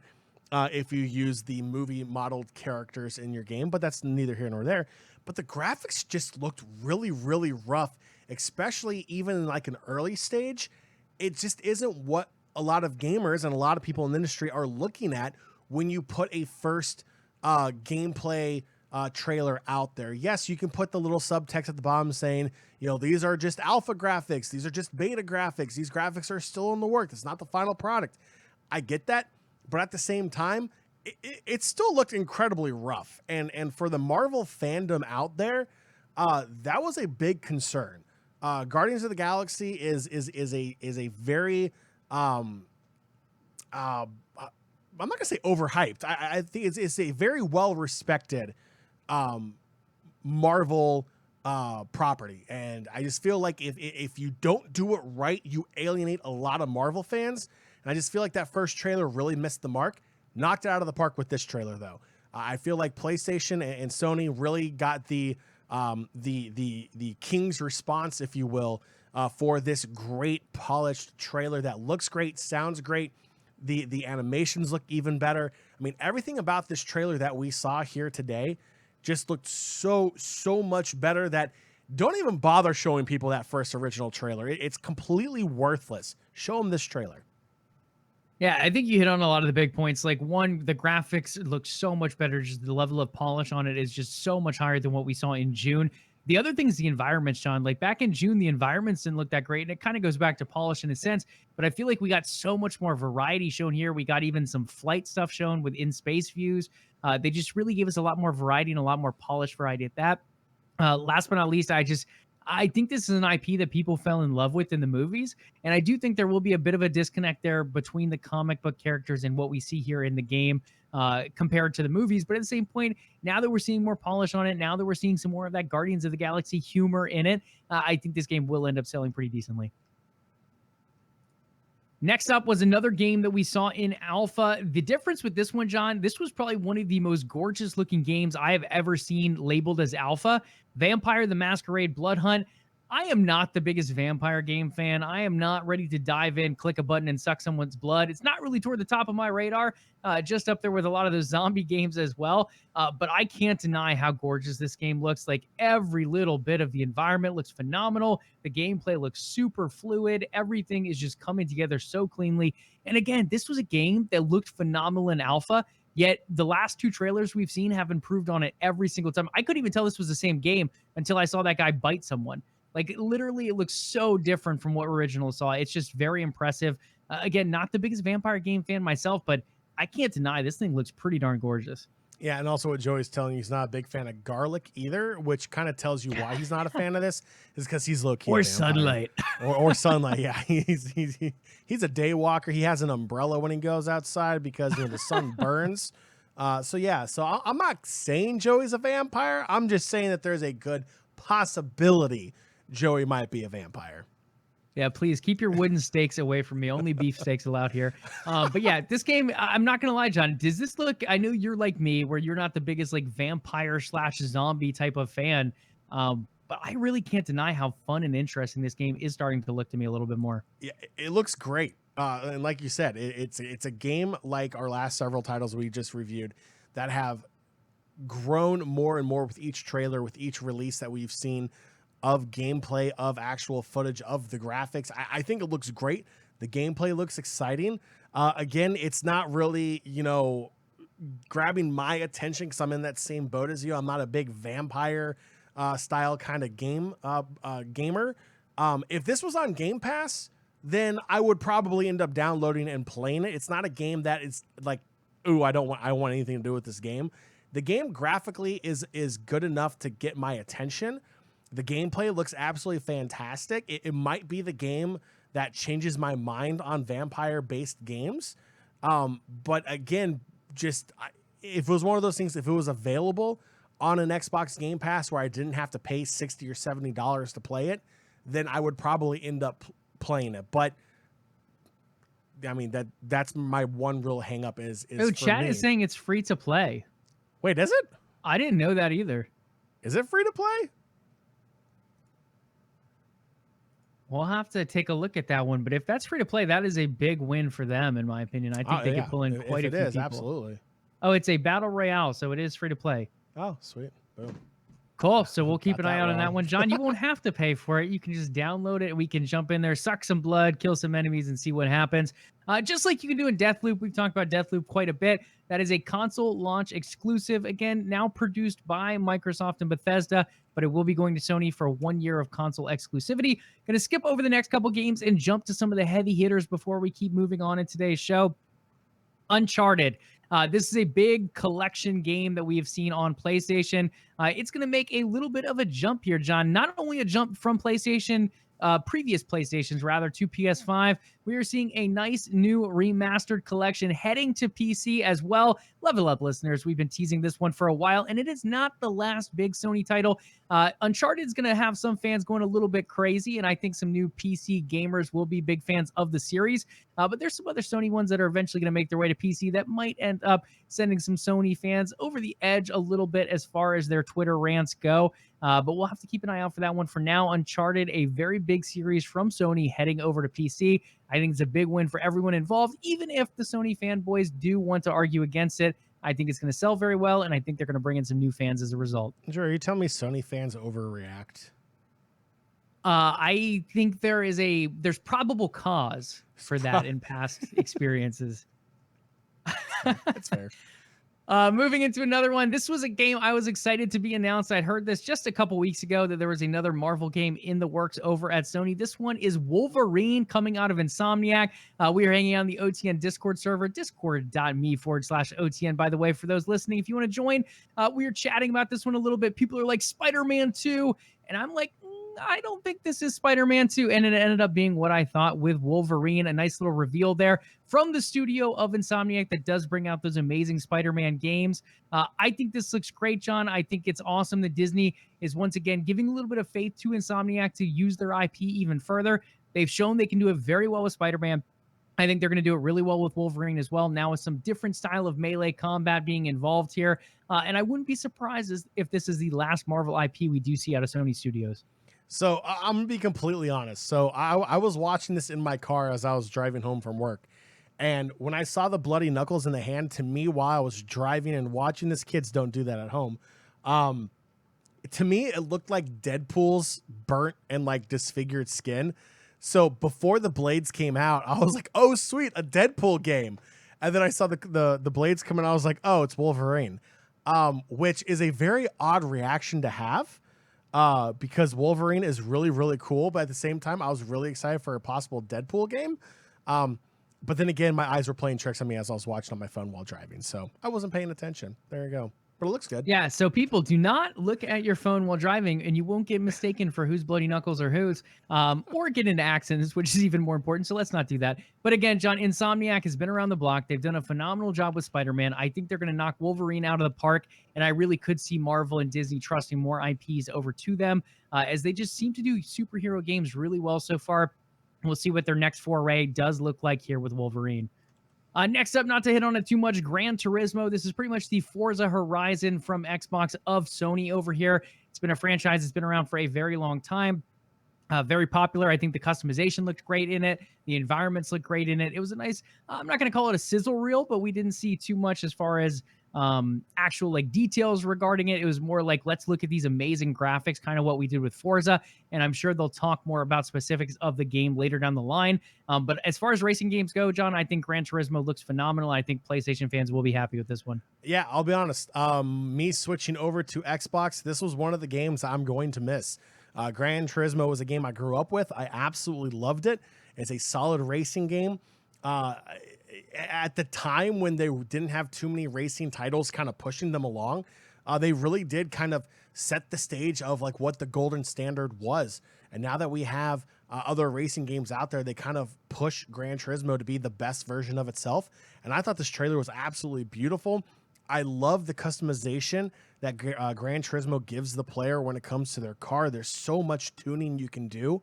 if you use the movie modeled characters in your game, but that's neither here nor there. But the graphics just looked really, really rough, especially even in like an early stage. It just isn't what a lot of gamers and a lot of people in the industry are looking at when you put a first gameplay trailer out there. Yes, you can put the little subtext at the bottom saying, these are just alpha graphics. These are just beta graphics. These graphics are still in the work. It's not the final product. I get that. But at the same time, it still looked incredibly rough. And for the Marvel fandom out there, that was a big concern. Guardians of the Galaxy is a very I'm not gonna say overhyped. I think it's a very well respected Marvel property, and I just feel like if you don't do it right, you alienate a lot of Marvel fans. And I just feel like that first trailer really missed the mark. Knocked it out of the park with this trailer, though. I feel like PlayStation and Sony really got the king's response, if you will, for this great polished trailer that looks great, sounds great. The animations look even better. I mean, everything about this trailer that we saw here today just looked so much better that don't even bother showing people that first original trailer. It's completely worthless. Show them this trailer. Yeah, I think you hit on a lot of the big points. Like, one, the graphics look so much better. Just the level of polish on it is just so much higher than what we saw in June. The other thing is the environments, Sean. Like back in June, the environments didn't look that great. And it kind of goes back to polish in a sense. But I feel like we got so much more variety shown here. We got even some flight stuff shown with in-space views. They just really gave us a lot more variety and a lot more polished variety at that. Last but not least, I think this is an IP that people fell in love with in the movies. And I do think there will be a bit of a disconnect there between the comic book characters and what we see here in the game compared to the movies. But at the same point, now that we're seeing more polish on it, now that we're seeing some more of that Guardians of the Galaxy humor in it, I think this game will end up selling pretty decently. Next up was another game that we saw in alpha. The difference with this one, John, this was probably one of the most gorgeous looking games I have ever seen labeled as alpha. Vampire the Masquerade Blood Hunt. I am not the biggest vampire game fan. I am not ready to dive in, click a button, and suck someone's blood. It's not really toward the top of my radar, just up there with a lot of those zombie games as well. But I can't deny how gorgeous this game looks. Like every little bit of the environment looks phenomenal. The gameplay looks super fluid. Everything is just coming together so cleanly. And again, this was a game that looked phenomenal in alpha. Yet the last two trailers we've seen have improved on it every single time. I couldn't even tell this was the same game until I saw that guy bite someone. Like literally, it looks so different from what original saw. It's just very impressive. Again, not the biggest vampire game fan myself, but I can't deny this thing looks pretty darn gorgeous. Yeah, and also what Joey's telling you, he's not a big fan of garlic either, which kind of tells you why he's not a fan of this, is because he's low-key Or a vampire. sunlight. Or sunlight, yeah. He's a day walker. He has an umbrella when he goes outside because the sun burns. So I'm not saying Joey's a vampire. I'm just saying that there's a good possibility Joey might be a vampire. Yeah, please keep your wooden stakes away from me. Only beef steaks allowed here. But yeah, this game, I'm not going to lie, John. Does this look, I know you're like me, where you're not the biggest like vampire / zombie type of fan. But I really can't deny how fun and interesting this game is starting to look to me a little bit more. Yeah, it looks great. And like you said, it's a game like our last several titles we just reviewed that have grown more and more with each trailer, with each release that we've seen of gameplay, of actual footage, of the graphics. I think it looks great. The gameplay looks exciting. Again, it's not really, grabbing my attention because I'm in that same boat as you. I'm not a big vampire style kind of gamer. If this was on Game Pass, then I would probably end up downloading and playing it. It's not a game that is like, ooh, I want anything to do with this game. The game graphically is good enough to get my attention. The gameplay looks absolutely fantastic. It might be the game that changes my mind on vampire-based games. But again, if it was one of those things, if it was available on an Xbox Game Pass where I didn't have to pay $60 or $70 to play it, then I would probably end up playing it. But I mean, that's my one real hang up is chat is saying it's free to play. Wait, is it? I didn't know that either. Is it free to play? We'll have to take a look at that one. But if that's free to play, that is a big win for them, in my opinion. I think they could pull in quite a few people. Absolutely. Oh, it's a battle royale, so it is free to play. Oh, sweet. Boom. Cool. So we'll keep an eye out on that one. John, you won't have to pay for it. You can just download it. We can jump in there, suck some blood, kill some enemies, and see what happens. Just like you can do in Deathloop. We've talked about Deathloop quite a bit. That is a console launch exclusive. Again, now produced by Microsoft and Bethesda, but it will be going to Sony for 1 year of console exclusivity. Going to skip over the next couple games and jump to some of the heavy hitters before we keep moving on in today's show. Uncharted. This is a big collection game that we have seen on PlayStation. It's going to make a little bit of a jump here, John. Not only a jump from PlayStation, previous PlayStations rather, to PS5. We are seeing a nice new remastered collection heading to PC as well. LvLUp listeners, we've been teasing this one for a while, and it is not the last big Sony title. Uncharted is going to have some fans going a little bit crazy, and I think some new PC gamers will be big fans of the series. But there's some other Sony ones that are eventually going to make their way to PC that might end up sending some Sony fans over the edge a little bit as far as their Twitter rants go. But we'll have to keep an eye out for that one. For now, Uncharted, a very big series from Sony heading over to PC. I think it's a big win for everyone involved, even if the Sony fanboys do want to argue against it. I think it's going to sell very well, and I think they're going to bring in some new fans as a result. Drew, are you telling me Sony fans overreact? I think there's probable cause for that in past experiences. That's fair. Moving into another one. This was a game I was excited to be announced. I'd heard this just a couple weeks ago that there was another Marvel game in the works over at Sony. This one is Wolverine coming out of Insomniac. We are hanging on the OTN Discord server, discord.me/OTN. By the way, for those listening, if you want to join, we are chatting about this one a little bit. People are like, Spider-Man 2. And I'm like, I don't think this is Spider-Man 2. And it ended up being what I thought with Wolverine. A nice little reveal there from the studio of Insomniac that does bring out those amazing Spider-Man games. I think this looks great, John. I think it's awesome that Disney is once again giving a little bit of faith to Insomniac to use their IP even further. They've shown they can do it very well with Spider-Man. I think they're going to do it really well with Wolverine as well, now with some different style of melee combat being involved here. And I wouldn't be surprised if this is the last Marvel IP we do see out of Sony Studios. So I'm going to be completely honest. So I was watching this in my car as I was driving home from work. And when I saw the bloody knuckles in the hand, to me, while I was driving and watching this, kids don't do that at home. To me, it looked like Deadpool's burnt and like disfigured skin. So before the blades came out, I was like, oh, sweet, a Deadpool game. And then I saw the blades come in. I was like, oh, it's Wolverine, which is a very odd reaction to have because Wolverine is really, really cool. But at the same time, I was really excited for a possible Deadpool game. But then again, my eyes were playing tricks on me as I was watching on my phone while driving. So I wasn't paying attention. There you go. But it looks good. Yeah, so people, do not look at your phone while driving, and you won't get mistaken for whose bloody knuckles are whose, or get into accidents, which is even more important. So let's not do that. But again, John, Insomniac has been around the block. They've done a phenomenal job with Spider-Man. I think they're going to knock Wolverine out of the park, and I really could see Marvel and Disney trusting more IPs over to them, as they just seem to do superhero games really well so far. We'll see what their next foray does look like here with Wolverine. Next up, not to hit on it too much, Gran Turismo. This is pretty much the Forza Horizon from Xbox of Sony over here. It's been a franchise that's been around for a very long time. Very popular. I think the customization looked great in it. The environments look great in it. It was a nice, I'm not going to call it a sizzle reel, but we didn't see too much as far as actual like details regarding it. It was more like, let's look at these amazing graphics, kind of what we did with Forza. And I'm sure they'll talk more about specifics of the game later down the line. But as far as racing games go, John, I think Gran Turismo looks phenomenal. I think PlayStation fans will be happy with this one. Yeah, I'll be honest. Me switching over to Xbox, this was one of the games I'm going to miss. Gran Turismo was a game I grew up with. I absolutely loved it. It's a solid racing game. At the time when they didn't have too many racing titles kind of pushing them along, they really did kind of set the stage of like what the golden standard was. And now that we have other racing games out there, they kind of push Gran Turismo to be the best version of itself. And I thought this trailer was absolutely beautiful. I love the customization that Gran Turismo gives the player when it comes to their car. There's so much tuning you can do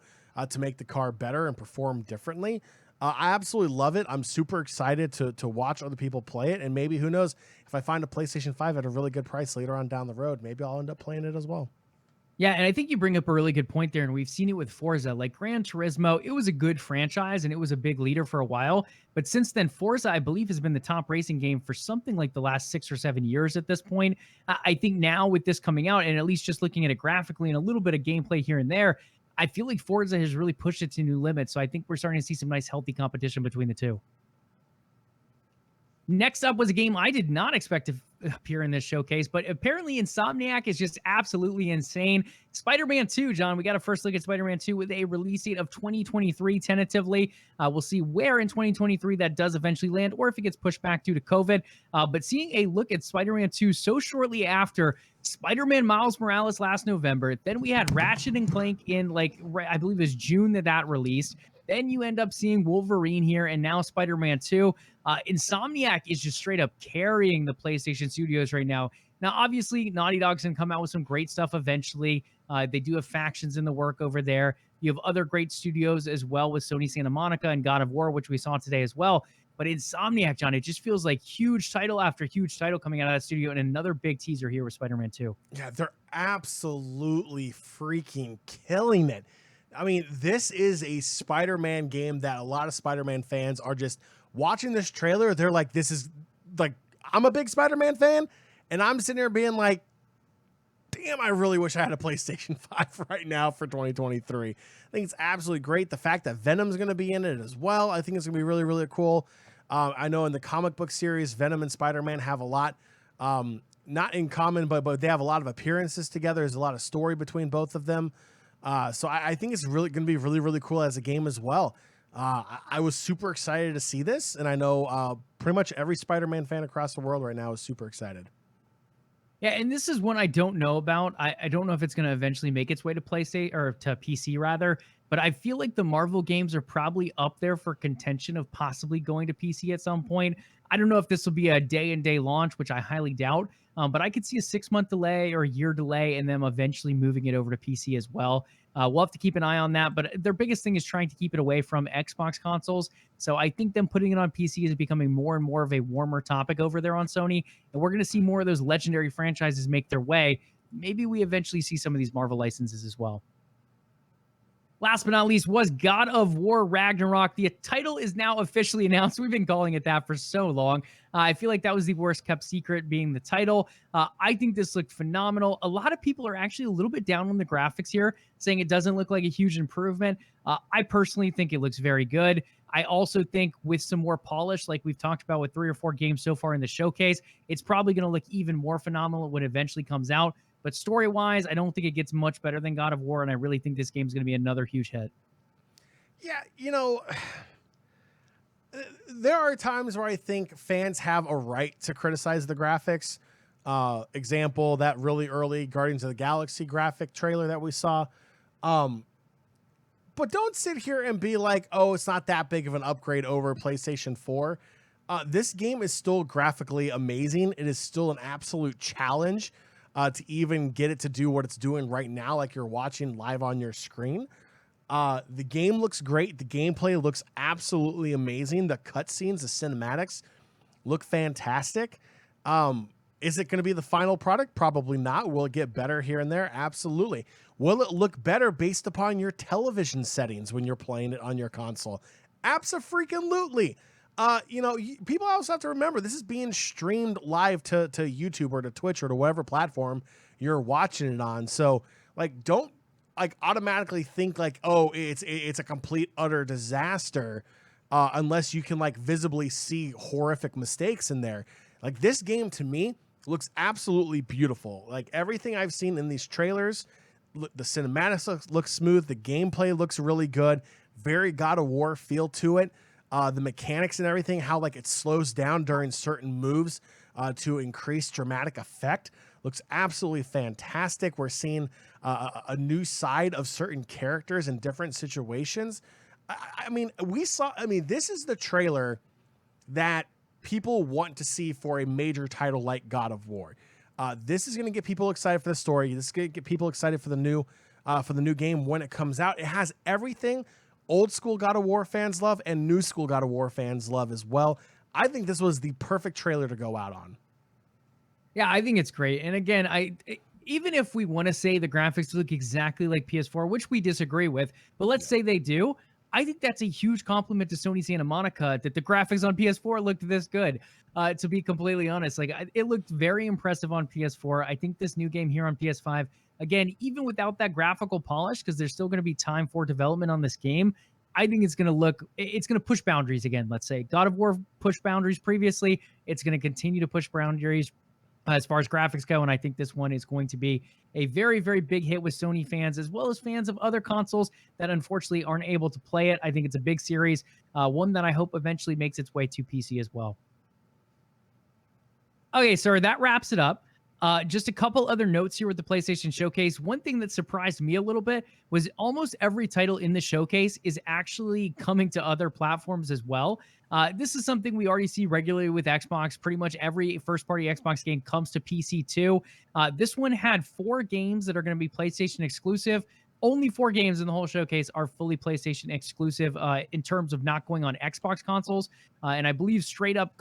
to make the car better and perform differently. I absolutely love it. I'm super excited to watch other people play it. And maybe, who knows, if I find a PlayStation 5 at a really good price later on down the road, maybe I'll end up playing it as well. Yeah, and I think you bring up a really good point there, and we've seen it with Forza. Like Gran Turismo, it was a good franchise, and it was a big leader for a while. But since then, Forza, I believe, has been the top racing game for something like the last 6 or 7 years at this point. I think now with this coming out, and at least just looking at it graphically and a little bit of gameplay here and there, I feel like Forza has really pushed it to new limits. So I think we're starting to see some nice, healthy competition between the two. Next up was a game I did not expect to appear in this showcase, but apparently Insomniac is just absolutely insane. Spider-Man 2, John, we got a first look at Spider-Man 2 with a release date of 2023 tentatively. We'll see where in 2023 that does eventually land, or if it gets pushed back due to COVID. But seeing a look at Spider-Man 2 so shortly after Spider-Man Miles Morales last November, then we had Ratchet and Clank in, like, I believe it was June that released. Then you end up seeing Wolverine here, and now Spider-Man 2. Insomniac is just straight up carrying the PlayStation Studios right now. Now, obviously, Naughty Dog's going to come out with some great stuff eventually. They do have factions in the work over there. You have other great studios as well with Sony Santa Monica and God of War, which we saw today as well. But Insomniac, John, it just feels like huge title after huge title coming out of that studio, and another big teaser here with Spider-Man 2. Yeah, they're absolutely freaking killing it. I mean, this is a Spider-Man game that a lot of Spider-Man fans are just watching this trailer. They're like, this is like, I'm a big Spider-Man fan, and I'm sitting here being like, damn, I really wish I had a PlayStation 5 right now for 2023. I think it's absolutely great. The fact that Venom's going to be in it as well, I think it's going to be really, really cool. I know in the comic book series, Venom and Spider-Man have a lot Not in common, but they have a lot of appearances together. There's a lot of story between both of them. So I think it's really going to be really, really cool as a game as well. I was super excited to see this, and I know pretty much every Spider-Man fan across the world right now is super excited. Yeah, and this is one I don't know about. I don't know if it's going to eventually make its way to PlayStation or to PC rather, but I feel like the Marvel games are probably up there for contention of possibly going to PC at some point. I don't know if this will be a day and day launch, which I highly doubt, but I could see a 6 month delay or a year delay and them eventually moving it over to PC as well. We'll have to keep an eye on that, but their biggest thing is trying to keep it away from Xbox consoles. So I think them putting it on PC is becoming more and more of a warmer topic over there on Sony, and we're going to see more of those legendary franchises make their way. Maybe we eventually see some of these Marvel licenses as well. Last but not least was God of War Ragnarok. The title is now officially announced. We've been calling it that for so long. I feel like that was the worst kept secret being the title. I think this looked phenomenal. A lot of people are actually a little bit down on the graphics here, saying it doesn't look like a huge improvement. I personally think it looks very good. I also think with some more polish, like we've talked about with 3 or 4 games so far in the showcase, it's probably going to look even more phenomenal when it eventually comes out. But story-wise, I don't think it gets much better than God of War, and I really think this game is going to be another huge hit. Yeah, there are times where I think fans have a right to criticize the graphics. Example, that really early Guardians of the Galaxy graphic trailer that we saw. But don't sit here and be like, oh, it's not that big of an upgrade over PlayStation 4. This game is still graphically amazing. It is still an absolute challenge to even get it to do what it's doing right now, like you're watching live on your screen. The game looks great. The gameplay looks absolutely amazing. The cutscenes, the cinematics look fantastic. Is it going to be the final product? Probably not. Will it get better here and there? Absolutely. Will it look better based upon your television settings when you're playing it on your console? Abso-freaking-lutely. People also have to remember this is being streamed live to YouTube or to Twitch or to whatever platform you're watching it on. So don't automatically think oh, it's a complete utter disaster unless you can visibly see horrific mistakes in there. This game to me looks absolutely beautiful. Everything I've seen in these trailers, the cinematics look smooth. The gameplay looks really good. Very God of War feel to it. The mechanics and everything, how it slows down during certain moves to increase dramatic effect, looks absolutely fantastic. We're seeing a new side of certain characters in different situations. This is the trailer that people want to see for a major title like God of War. This is going to get people excited for the story. This is going to get people excited for the new game when it comes out. It has everything old school God of War fans love and new school God of War fans love as well. I think this was the perfect trailer to go out on. Yeah, I think it's great. And again, even if we want to say the graphics look exactly like PS4, which we disagree with, but let's say they do, I think that's a huge compliment to Sony Santa Monica that the graphics on PS4 looked this good. To be completely honest, it looked very impressive on PS4. I think this new game here on PS5, again, even without that graphical polish, because there's still going to be time for development on this game, I think it's going to push boundaries again. Let's say God of War pushed boundaries previously. It's going to continue to push boundaries as far as graphics go, and I think this one is going to be a very, very big hit with Sony fans, as well as fans of other consoles that unfortunately aren't able to play it. I think it's a big series, one that I hope eventually makes its way to PC as well. Okay, so that wraps it up. Just a couple other notes here with the PlayStation Showcase. One thing that surprised me a little bit was almost every title in the showcase is actually coming to other platforms as well. This is something we already see regularly with Xbox. Pretty much every first-party Xbox game comes to PC too. This one had 4 games that are going to be PlayStation exclusive. Only 4 games in the whole showcase are fully PlayStation exclusive in terms of not going on Xbox consoles. And I believe straight up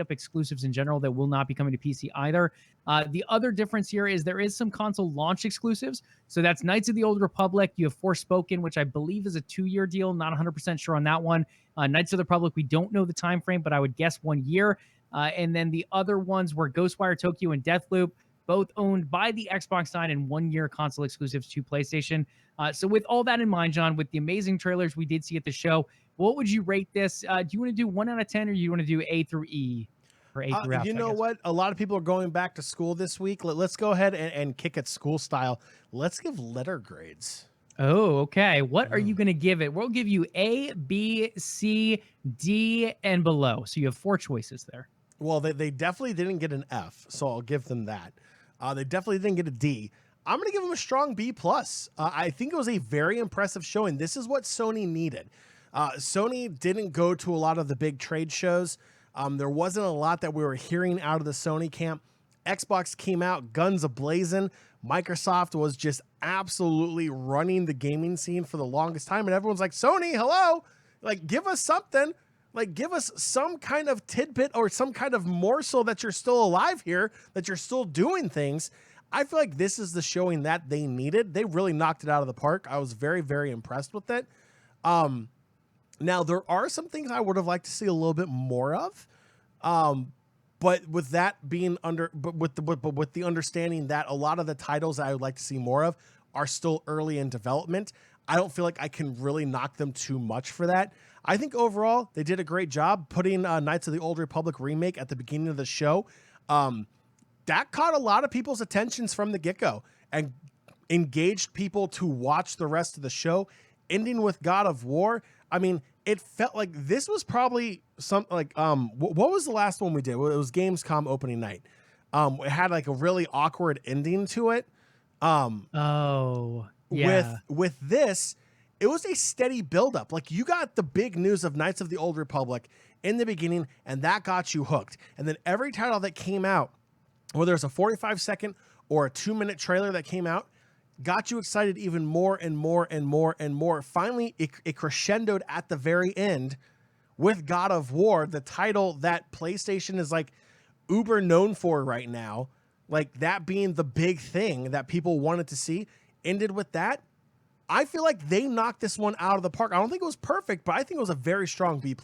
exclusives in general that will not be coming to PC either. The other difference here is there is some console launch exclusives. So that's Knights of the Old Republic. You have Forspoken, which I believe is a 2-year deal. Not 100% sure on that one. Knights of the Republic, we don't know the time frame, but I would guess 1 year. And then the other ones were Ghostwire Tokyo and Deathloop, both owned by the Xbox side and 1-year console exclusives to PlayStation. So with all that in mind, John, with the amazing trailers we did see at the show, what would you rate this? Do you want to do 1 out of 10 or do you want to do A through E? or eighth refs, You know I guess. what? A lot of people are going back to school this week. Let's go ahead and kick it school style. Let's give letter grades. Oh, okay. What are Mm. you going to give it? We'll give you A, B, C, D, and below. So you have 4 choices there. Well, they definitely didn't get an F, so I'll give them that. They definitely didn't get a D. I'm going to give them a strong B+. I think it was a very impressive showing. This is what Sony needed. Sony didn't go to a lot of the big trade shows. There wasn't a lot that we were hearing out of the Sony camp. Xbox came out guns a-blazing. Microsoft was just absolutely running the gaming scene for the longest time. And everyone's like, Sony, hello? Like, give us something. Like, give us some kind of tidbit or some kind of morsel that you're still alive here, that you're still doing things. I feel like this is the showing that they needed. They really knocked it out of the park. I was very, very impressed with it. Now, there are some things I would have liked to see a little bit more of. But with that being with the understanding that a lot of the titles I would like to see more of are still early in development, I don't feel like I can really knock them too much for that. I think overall they did a great job putting Knights of the Old Republic Remake at the beginning of the show. That caught a lot of people's attentions from the get-go and engaged people to watch the rest of the show, ending with God of War. I mean, it felt like this was probably something like, what was the last one we did? Well, it was Gamescom opening night. It had like a really awkward ending to it. Oh, yeah. With this, it was a steady buildup. Like, you got the big news of Knights of the Old Republic in the beginning, and that got you hooked. And then every title that came out, whether it's a 45-second or a 2-minute trailer that came out, got you excited even more and more and more and more. Finally, it crescendoed at the very end with God of War, the title that PlayStation is like uber known for right now. Like, that being the big thing that people wanted to see, ended with that. I feel like they knocked this one out of the park. I don't think it was perfect, but I think it was a very strong B+.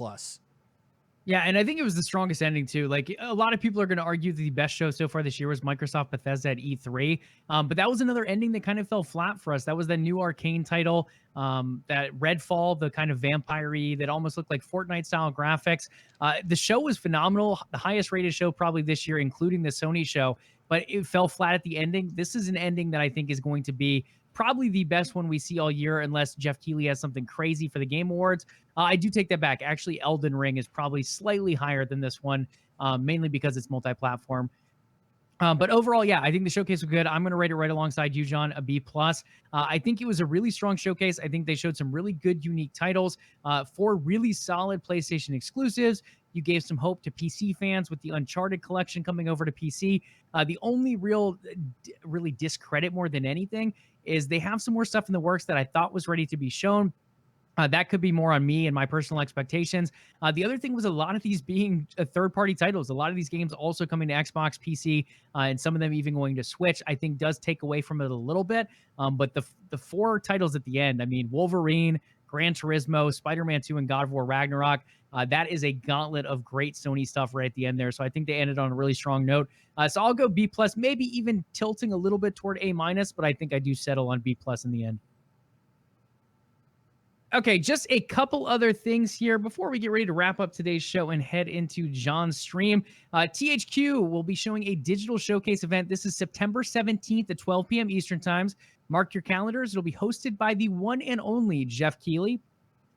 Yeah, and I think it was the strongest ending too. Like, a lot of people are going to argue that the best show so far this year was Microsoft Bethesda at E3, but that was another ending that kind of fell flat for us. That was the new Arcane title, that Redfall, the kind of vampire-y that almost looked like Fortnite-style graphics. The show was phenomenal, the highest-rated show probably this year, including the Sony show, but it fell flat at the ending. This is an ending that I think is going to be probably the best one we see all year, unless Jeff Keighley has something crazy for the Game Awards. I do take that back. Actually, Elden Ring is probably slightly higher than this one, mainly because it's multi-platform. But overall, yeah, I think the showcase was good. I'm going to rate it right alongside you, John, a B+. I think it was a really strong showcase. I think they showed some really good, unique titles, 4 really solid PlayStation exclusives. You gave some hope to PC fans with the Uncharted collection coming over to PC. The only really discredit more than anything is they have some more stuff in the works that I thought was ready to be shown. That could be more on me and my personal expectations. The other thing was a lot of these being third-party titles. A lot of these games also coming to Xbox, PC, and some of them even going to Switch, I think does take away from it a little bit. But the 4 titles at the end, I mean, Wolverine, Gran Turismo, Spider-Man 2, and God of War Ragnarok, that is a gauntlet of great Sony stuff right at the end there. So I think they ended on a really strong note. So I'll go B+, maybe even tilting a little bit toward A-, but I think I do settle on B+ in the end. Okay, just a couple other things here before we get ready to wrap up today's show and head into John's stream. THQ will be showing a digital showcase event. This is September 17th at 12 p.m. Eastern Times. Mark your calendars. It'll be hosted by the one and only Jeff Keighley.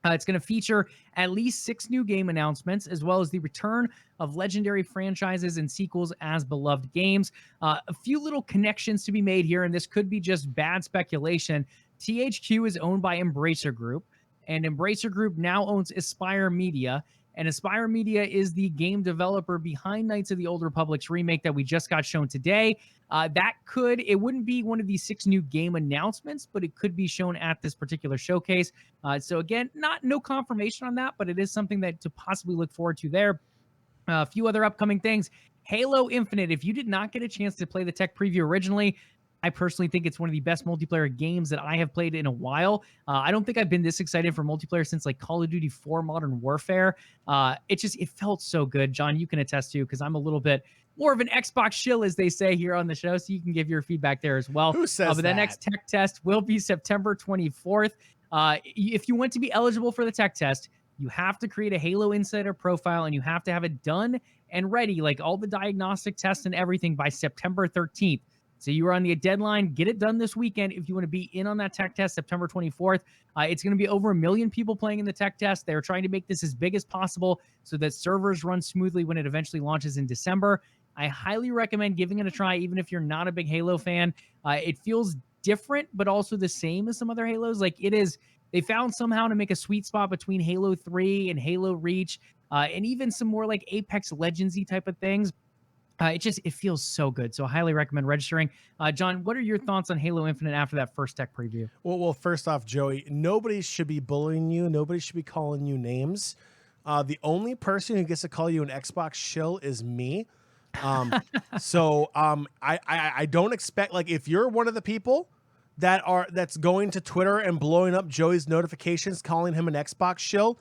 It's going to feature at least 6 new game announcements, as well as the return of legendary franchises and sequels as beloved games. A few little connections to be made here, and this could be just bad speculation. THQ is owned by Embracer Group, and Embracer Group now owns Aspyr Media, and Aspyr Media is the game developer behind Knights of the Old Republic's remake that we just got shown today. It wouldn't be one of these 6 new game announcements, but it could be shown at this particular showcase. So again, no confirmation on that, but it is something that to possibly look forward to there. A few other upcoming things. Halo Infinite. If you did not get a chance to play the tech preview originally, I personally think it's one of the best multiplayer games that I have played in a while. I don't think I've been this excited for multiplayer since like Call of Duty 4 Modern Warfare. It felt so good. John, you can attest to, because I'm a little bit more of an Xbox shill, as they say here on the show, so you can give your feedback there as well. Who says but that? The next tech test will be September 24th. If you want to be eligible for the tech test, you have to create a Halo Insider profile, and you have to have it done and ready, like all the diagnostic tests and everything by September 13th. So you are on the deadline. Get it done this weekend if you want to be in on that tech test, September 24th. It's going to be over 1 million people playing in the tech test. They're trying to make this as big as possible so that servers run smoothly when it eventually launches in December. I highly recommend giving it a try, even if you're not a big Halo fan. It feels different, but also the same as some other Halos. Like it is, they found somehow to make a sweet spot between Halo 3 and Halo Reach, and even some more like Apex Legends-y type of things. It feels so good. So I highly recommend registering. John, what are your thoughts on Halo Infinite after that first tech preview? Well, first off, Joey, nobody should be bullying you. Nobody should be calling you names. The only person who gets to call you an Xbox shill is me. I don't expect, like, if you're one of the people that's going to Twitter and blowing up Joey's notifications, calling him an Xbox shill,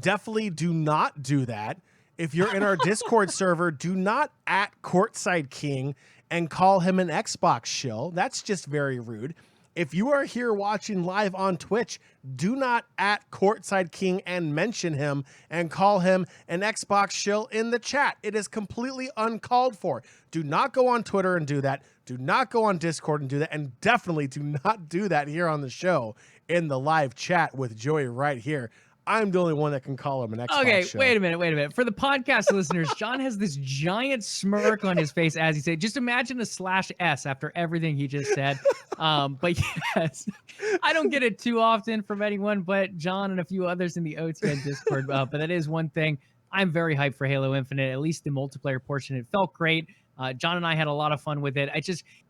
definitely do not do that. If you're in our Discord server, do not @Courtside King and call him an Xbox shill. That's just very rude. If you are here watching live on Twitch, do not @Courtside King and mention him and call him an Xbox shill in the chat. It is completely uncalled for. Do not go on Twitter and do that. Do not go on Discord and do that. And definitely do not do that here on the show in the live chat with Joey right here. I'm the only one that can call him an Xbox Okay, show. wait a minute. For the podcast listeners, John has this giant smirk on his face as he said, just imagine a /S after everything he just said. But yes, I don't get it too often from anyone but John and a few others in the OTN Discord. But that is one thing. I'm very hyped for Halo Infinite, at least the multiplayer portion. It felt great. John and I had a lot of fun with it.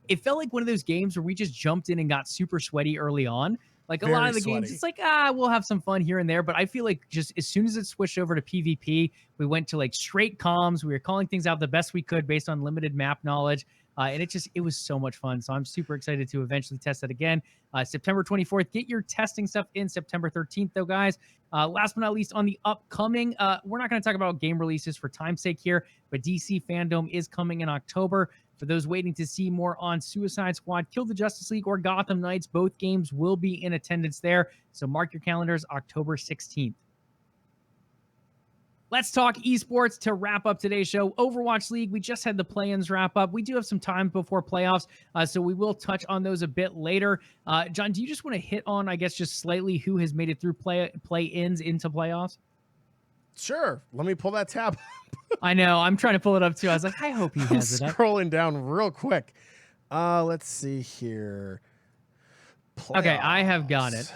It felt like one of those games where we just jumped in and got super sweaty early on. Like a lot of the games, it's like, we'll have some fun here and there. But I feel like just as soon as it switched over to PvP, we went to like straight comms. We were calling things out the best we could based on limited map knowledge. And it was so much fun. So I'm super excited to eventually test that again. September 24th. Get your testing stuff in September 13th, though, guys. Last but not least, on the upcoming, we're not going to talk about game releases for time's sake here, but DC Fandom is coming in October. For those waiting to see more on Suicide Squad, Kill the Justice League, or Gotham Knights, both games will be in attendance there. So mark your calendars, October 16th. Let's talk esports to wrap up today's show. Overwatch League, we just had the play-ins wrap up. We do have some time before playoffs, so we will touch on those a bit later. John, do you just want to hit on, I guess, just slightly who has made it through play-ins into playoffs? Sure. Let me pull that tab. I know. I'm trying to pull it up, too. I was like, I hope he has it up. Scrolling down real quick. Let's see here. Playoffs. Okay, I have got it.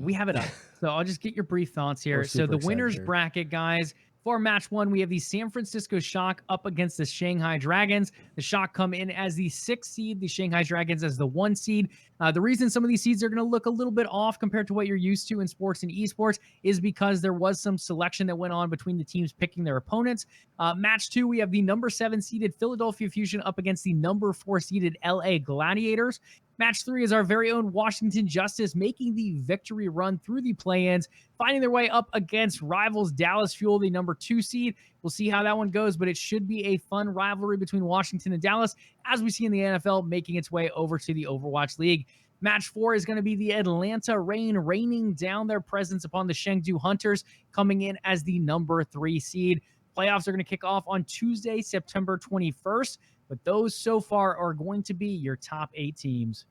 We have it up. So I'll just get your brief thoughts here. So the winners bracket, guys. For match 1, we have the San Francisco Shock up against the Shanghai Dragons. The Shock come in as the 6th seed, the Shanghai Dragons as the 1 seed. The reason some of these seeds are going to look a little bit off compared to what you're used to in sports and esports is because there was some selection that went on between the teams picking their opponents. Match 2, we have the number 7 seeded Philadelphia Fusion up against the number 4 seeded LA Gladiators. Match 3 is our very own Washington Justice making the victory run through the play-ins, finding their way up against rivals Dallas Fuel, the number 2 seed. We'll see how that one goes, but it should be a fun rivalry between Washington and Dallas, as we see in the NFL making its way over to the Overwatch League. Match 4 is going to be the Atlanta Reign raining down their presence upon the Chengdu Hunters, coming in as the number 3 seed. Playoffs are going to kick off on Tuesday, September 21st. But those so far are going to be your top 8 teams.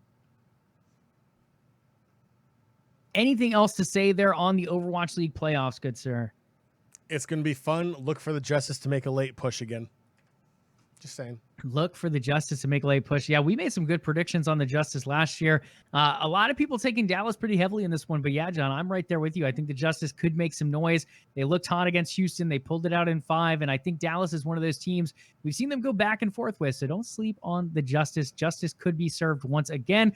Anything else to say there on the Overwatch League playoffs, good sir? It's going to be fun. Look for the Justice to make a late push again. Just saying. Look for the Justice to make a late push. Yeah, we made some good predictions on the Justice last year. A lot of people taking Dallas pretty heavily in this one. But yeah, John, I'm right there with you. I think the Justice could make some noise. They looked hot against Houston. They pulled it out in 5. And I think Dallas is one of those teams we've seen them go back and forth with. So don't sleep on the Justice. Justice could be served once again.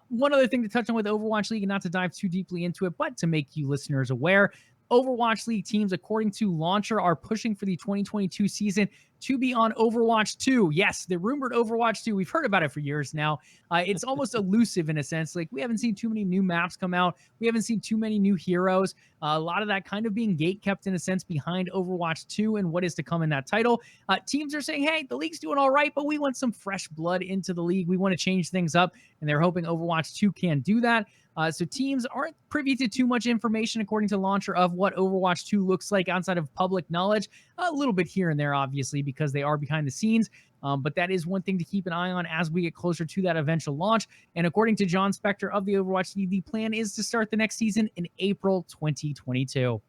One other thing to touch on with Overwatch League, and not to dive too deeply into it, but to make you listeners aware, Overwatch League teams, according to Launcher, are pushing for the 2022 season to be on Overwatch 2. Yes, the rumored Overwatch 2. We've heard about it for years now. It's almost elusive in a sense. Like, we haven't seen too many new maps come out. We haven't seen too many new heroes. A lot of that kind of being gate kept in a sense behind Overwatch 2 and what is to come in that title. Teams are saying, hey, the league's doing all right, but we want some fresh blood into the league. We want to change things up, and they're hoping Overwatch 2 can do that. So teams aren't privy to too much information, according to launcher, of what Overwatch 2 looks like outside of public knowledge. A little bit here and there, obviously, because they are behind the scenes. But that is one thing to keep an eye on as we get closer to that eventual launch. And according to John Spector of the Overwatch League, the plan is to start the next season in April 2022.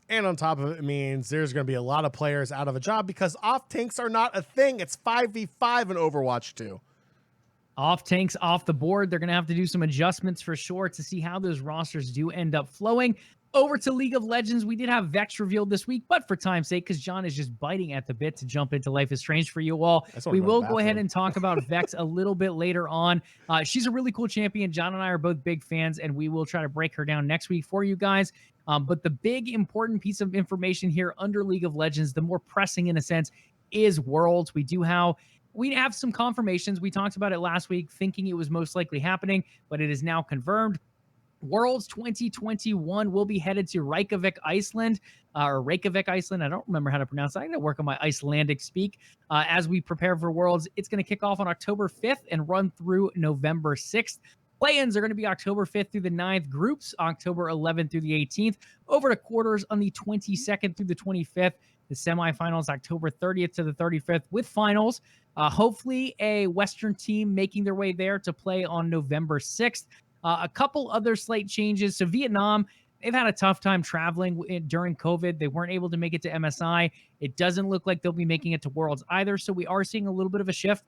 And on top of it means there's going to be a lot of players out of a job because off tanks are not a thing. It's 5v5 in Overwatch 2. Off tanks off the board. They're going to have to do some adjustments for sure to see how those rosters do end up flowing. Over to League of Legends, we did have Vex revealed this week, but for time's sake, because John is just biting at the bit to jump into Life is Strange for you all, we will go ahead and talk about Vex a little bit later on. She's a really cool champion. John and I are both big fans, and we will try to break her down next week for you guys. But the big important piece of information here under League of Legends, the more pressing in a sense, is Worlds. We have some confirmations. We talked about it last week, thinking it was most likely happening, but it is now confirmed. Worlds 2021 will be headed to Reykjavik, Iceland, or Reykjavik, Iceland. I don't remember how to pronounce it. I'm going to work on my Icelandic speak as we prepare for Worlds. It's going to kick off on October 5th and run through November 6th. Play-ins are going to be October 5th through the 9th. Groups, October 11th through the 18th. Over to quarters on the 22nd through the 25th. The semifinals, October 30th to the 35th, with finals. Hopefully a Western team making their way there to play on November 6th. A couple other slight changes. So Vietnam, they've had a tough time traveling during COVID. They weren't able to make it to MSI. It doesn't look like they'll be making it to Worlds either. So we are seeing a little bit of a shift.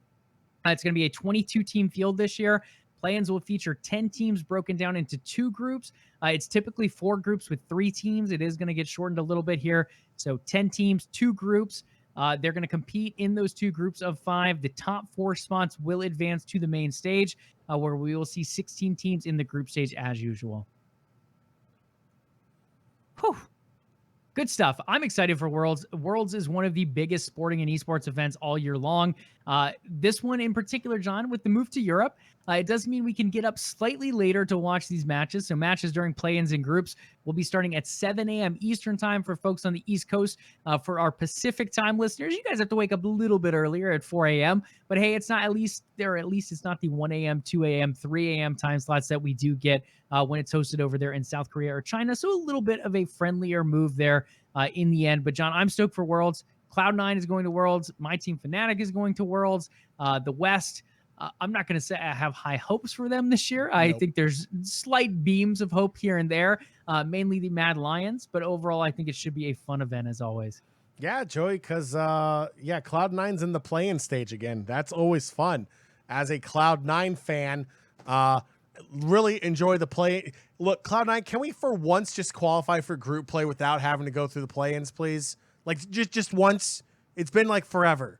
It's going to be a 22-team field this year. Play-ins will feature 10 teams broken down into 2 groups. It's typically 4 groups with 3 teams. It is going to get shortened a little bit here. So 10 teams, 2 groups. They're going to compete in those 2 groups of 5. The top 4 spots will advance to the main stage, where we will see 16 teams in the group stage as usual. Whew. Good stuff. I'm excited for Worlds. Worlds is one of the biggest sporting and esports events all year long. This one in particular, John, with the move to Europe, it does mean we can get up slightly later to watch these matches. So matches during play-ins and groups will be starting at 7 a.m. Eastern time for folks on the East Coast. For our Pacific time listeners, you guys have to wake up a little bit earlier at 4 a.m. But hey, it's not at least it's not the 1 a.m., 2 a.m., 3 a.m. time slots that we do get when it's hosted over there in South Korea or China. So a little bit of a friendlier move there in the end. But John, I'm stoked for Worlds. Cloud9 is going to Worlds. My team Fnatic is going to Worlds. The West, I'm not going to say I have high hopes for them this year. I think there's slight beams of hope here and there, mainly the Mad Lions. But overall, I think it should be a fun event as always. Yeah, Joey, because, Cloud9's in the play-in stage again. That's always fun. As a Cloud9 fan, really enjoy the play. Look, Cloud9, can we for once just qualify for group play without having to go through the play-ins, please? Like, just once. It's been like forever.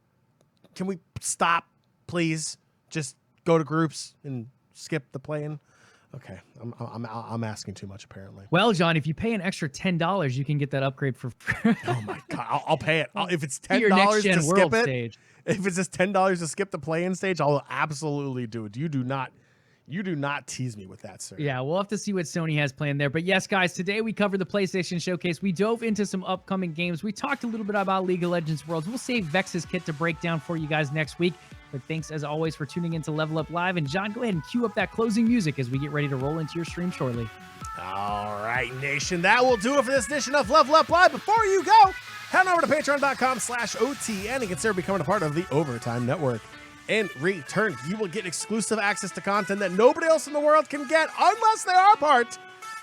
Can we stop, please? Just go to groups and skip the play-in. Okay, I'm asking too much apparently. Well, John, if you pay an extra $10, you can get that upgrade for free. Oh my god, I'll pay it. If it's $10 to skip it, stage. If it's just $10 to skip the play-in stage, I'll absolutely do it. You do not tease me with that, sir. Yeah, we'll have to see what Sony has planned there. But yes, guys, today we covered the PlayStation Showcase. We dove into some upcoming games. We talked a little bit about League of Legends Worlds. We'll save Vex's kit to break down for you guys next week. But thanks, as always, for tuning in to LvLUp Live. And John, go ahead and cue up that closing music as we get ready to roll into your stream shortly. All right, nation. That will do it for this edition of LvLUp Live. Before you go, head over to patreon.com/OTN and consider becoming a part of the Overtime Network. In return, you will get exclusive access to content that nobody else in the world can get unless they are part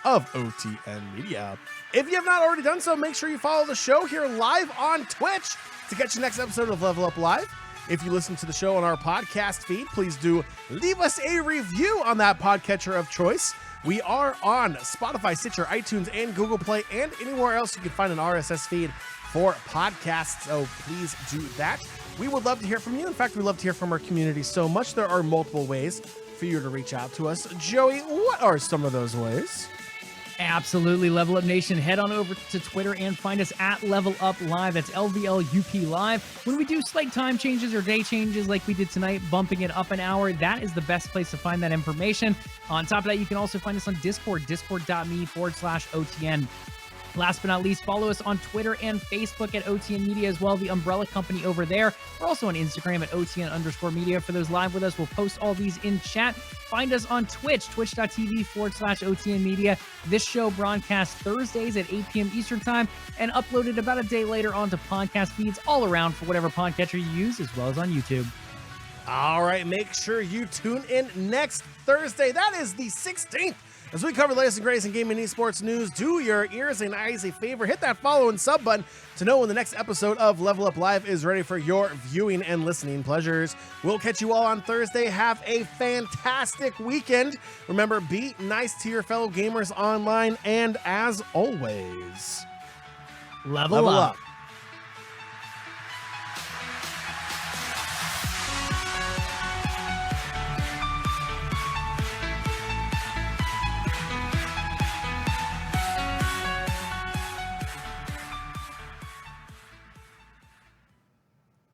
of OTN Media. If you have not already done so, make sure you follow the show here live on Twitch to catch the next episode of LvLUp Live. If you listen to the show on our podcast feed, please do leave us a review on that podcatcher of choice. We are on Spotify, Stitcher, iTunes, and Google Play, and anywhere else you can find an RSS feed for podcasts, so please do that. We would love to hear from you. In fact, we love to hear from our community so much. There are multiple ways for you to reach out to us. Joey, what are some of those ways? Absolutely, Level Up Nation. Head on over to Twitter and find us at LvLUp Live. That's LvLUP Live. When we do slight time changes or day changes like we did tonight, bumping it up an hour, that is the best place to find that information. On top of that, you can also find us on Discord, discord.me/OTN. Last but not least, follow us on Twitter and Facebook at OTN Media as well, the umbrella company over there. We're also on Instagram at OTN_media. For those live with us, we'll post all these in chat. Find us on Twitch, twitch.tv/OTN Media. This show broadcasts Thursdays at 8 p.m. Eastern Time and uploaded about a day later onto podcast feeds all around for whatever podcatcher you use, as well as on YouTube. All right, make sure you tune in next Thursday. That is the 16th. As we cover the latest and greatest in gaming and esports news, do your ears and eyes a favor. Hit that follow and sub button to know when the next episode of Level Up Live is ready for your viewing and listening pleasures. We'll catch you all on Thursday. Have a fantastic weekend. Remember, be nice to your fellow gamers online. And as always, Level up.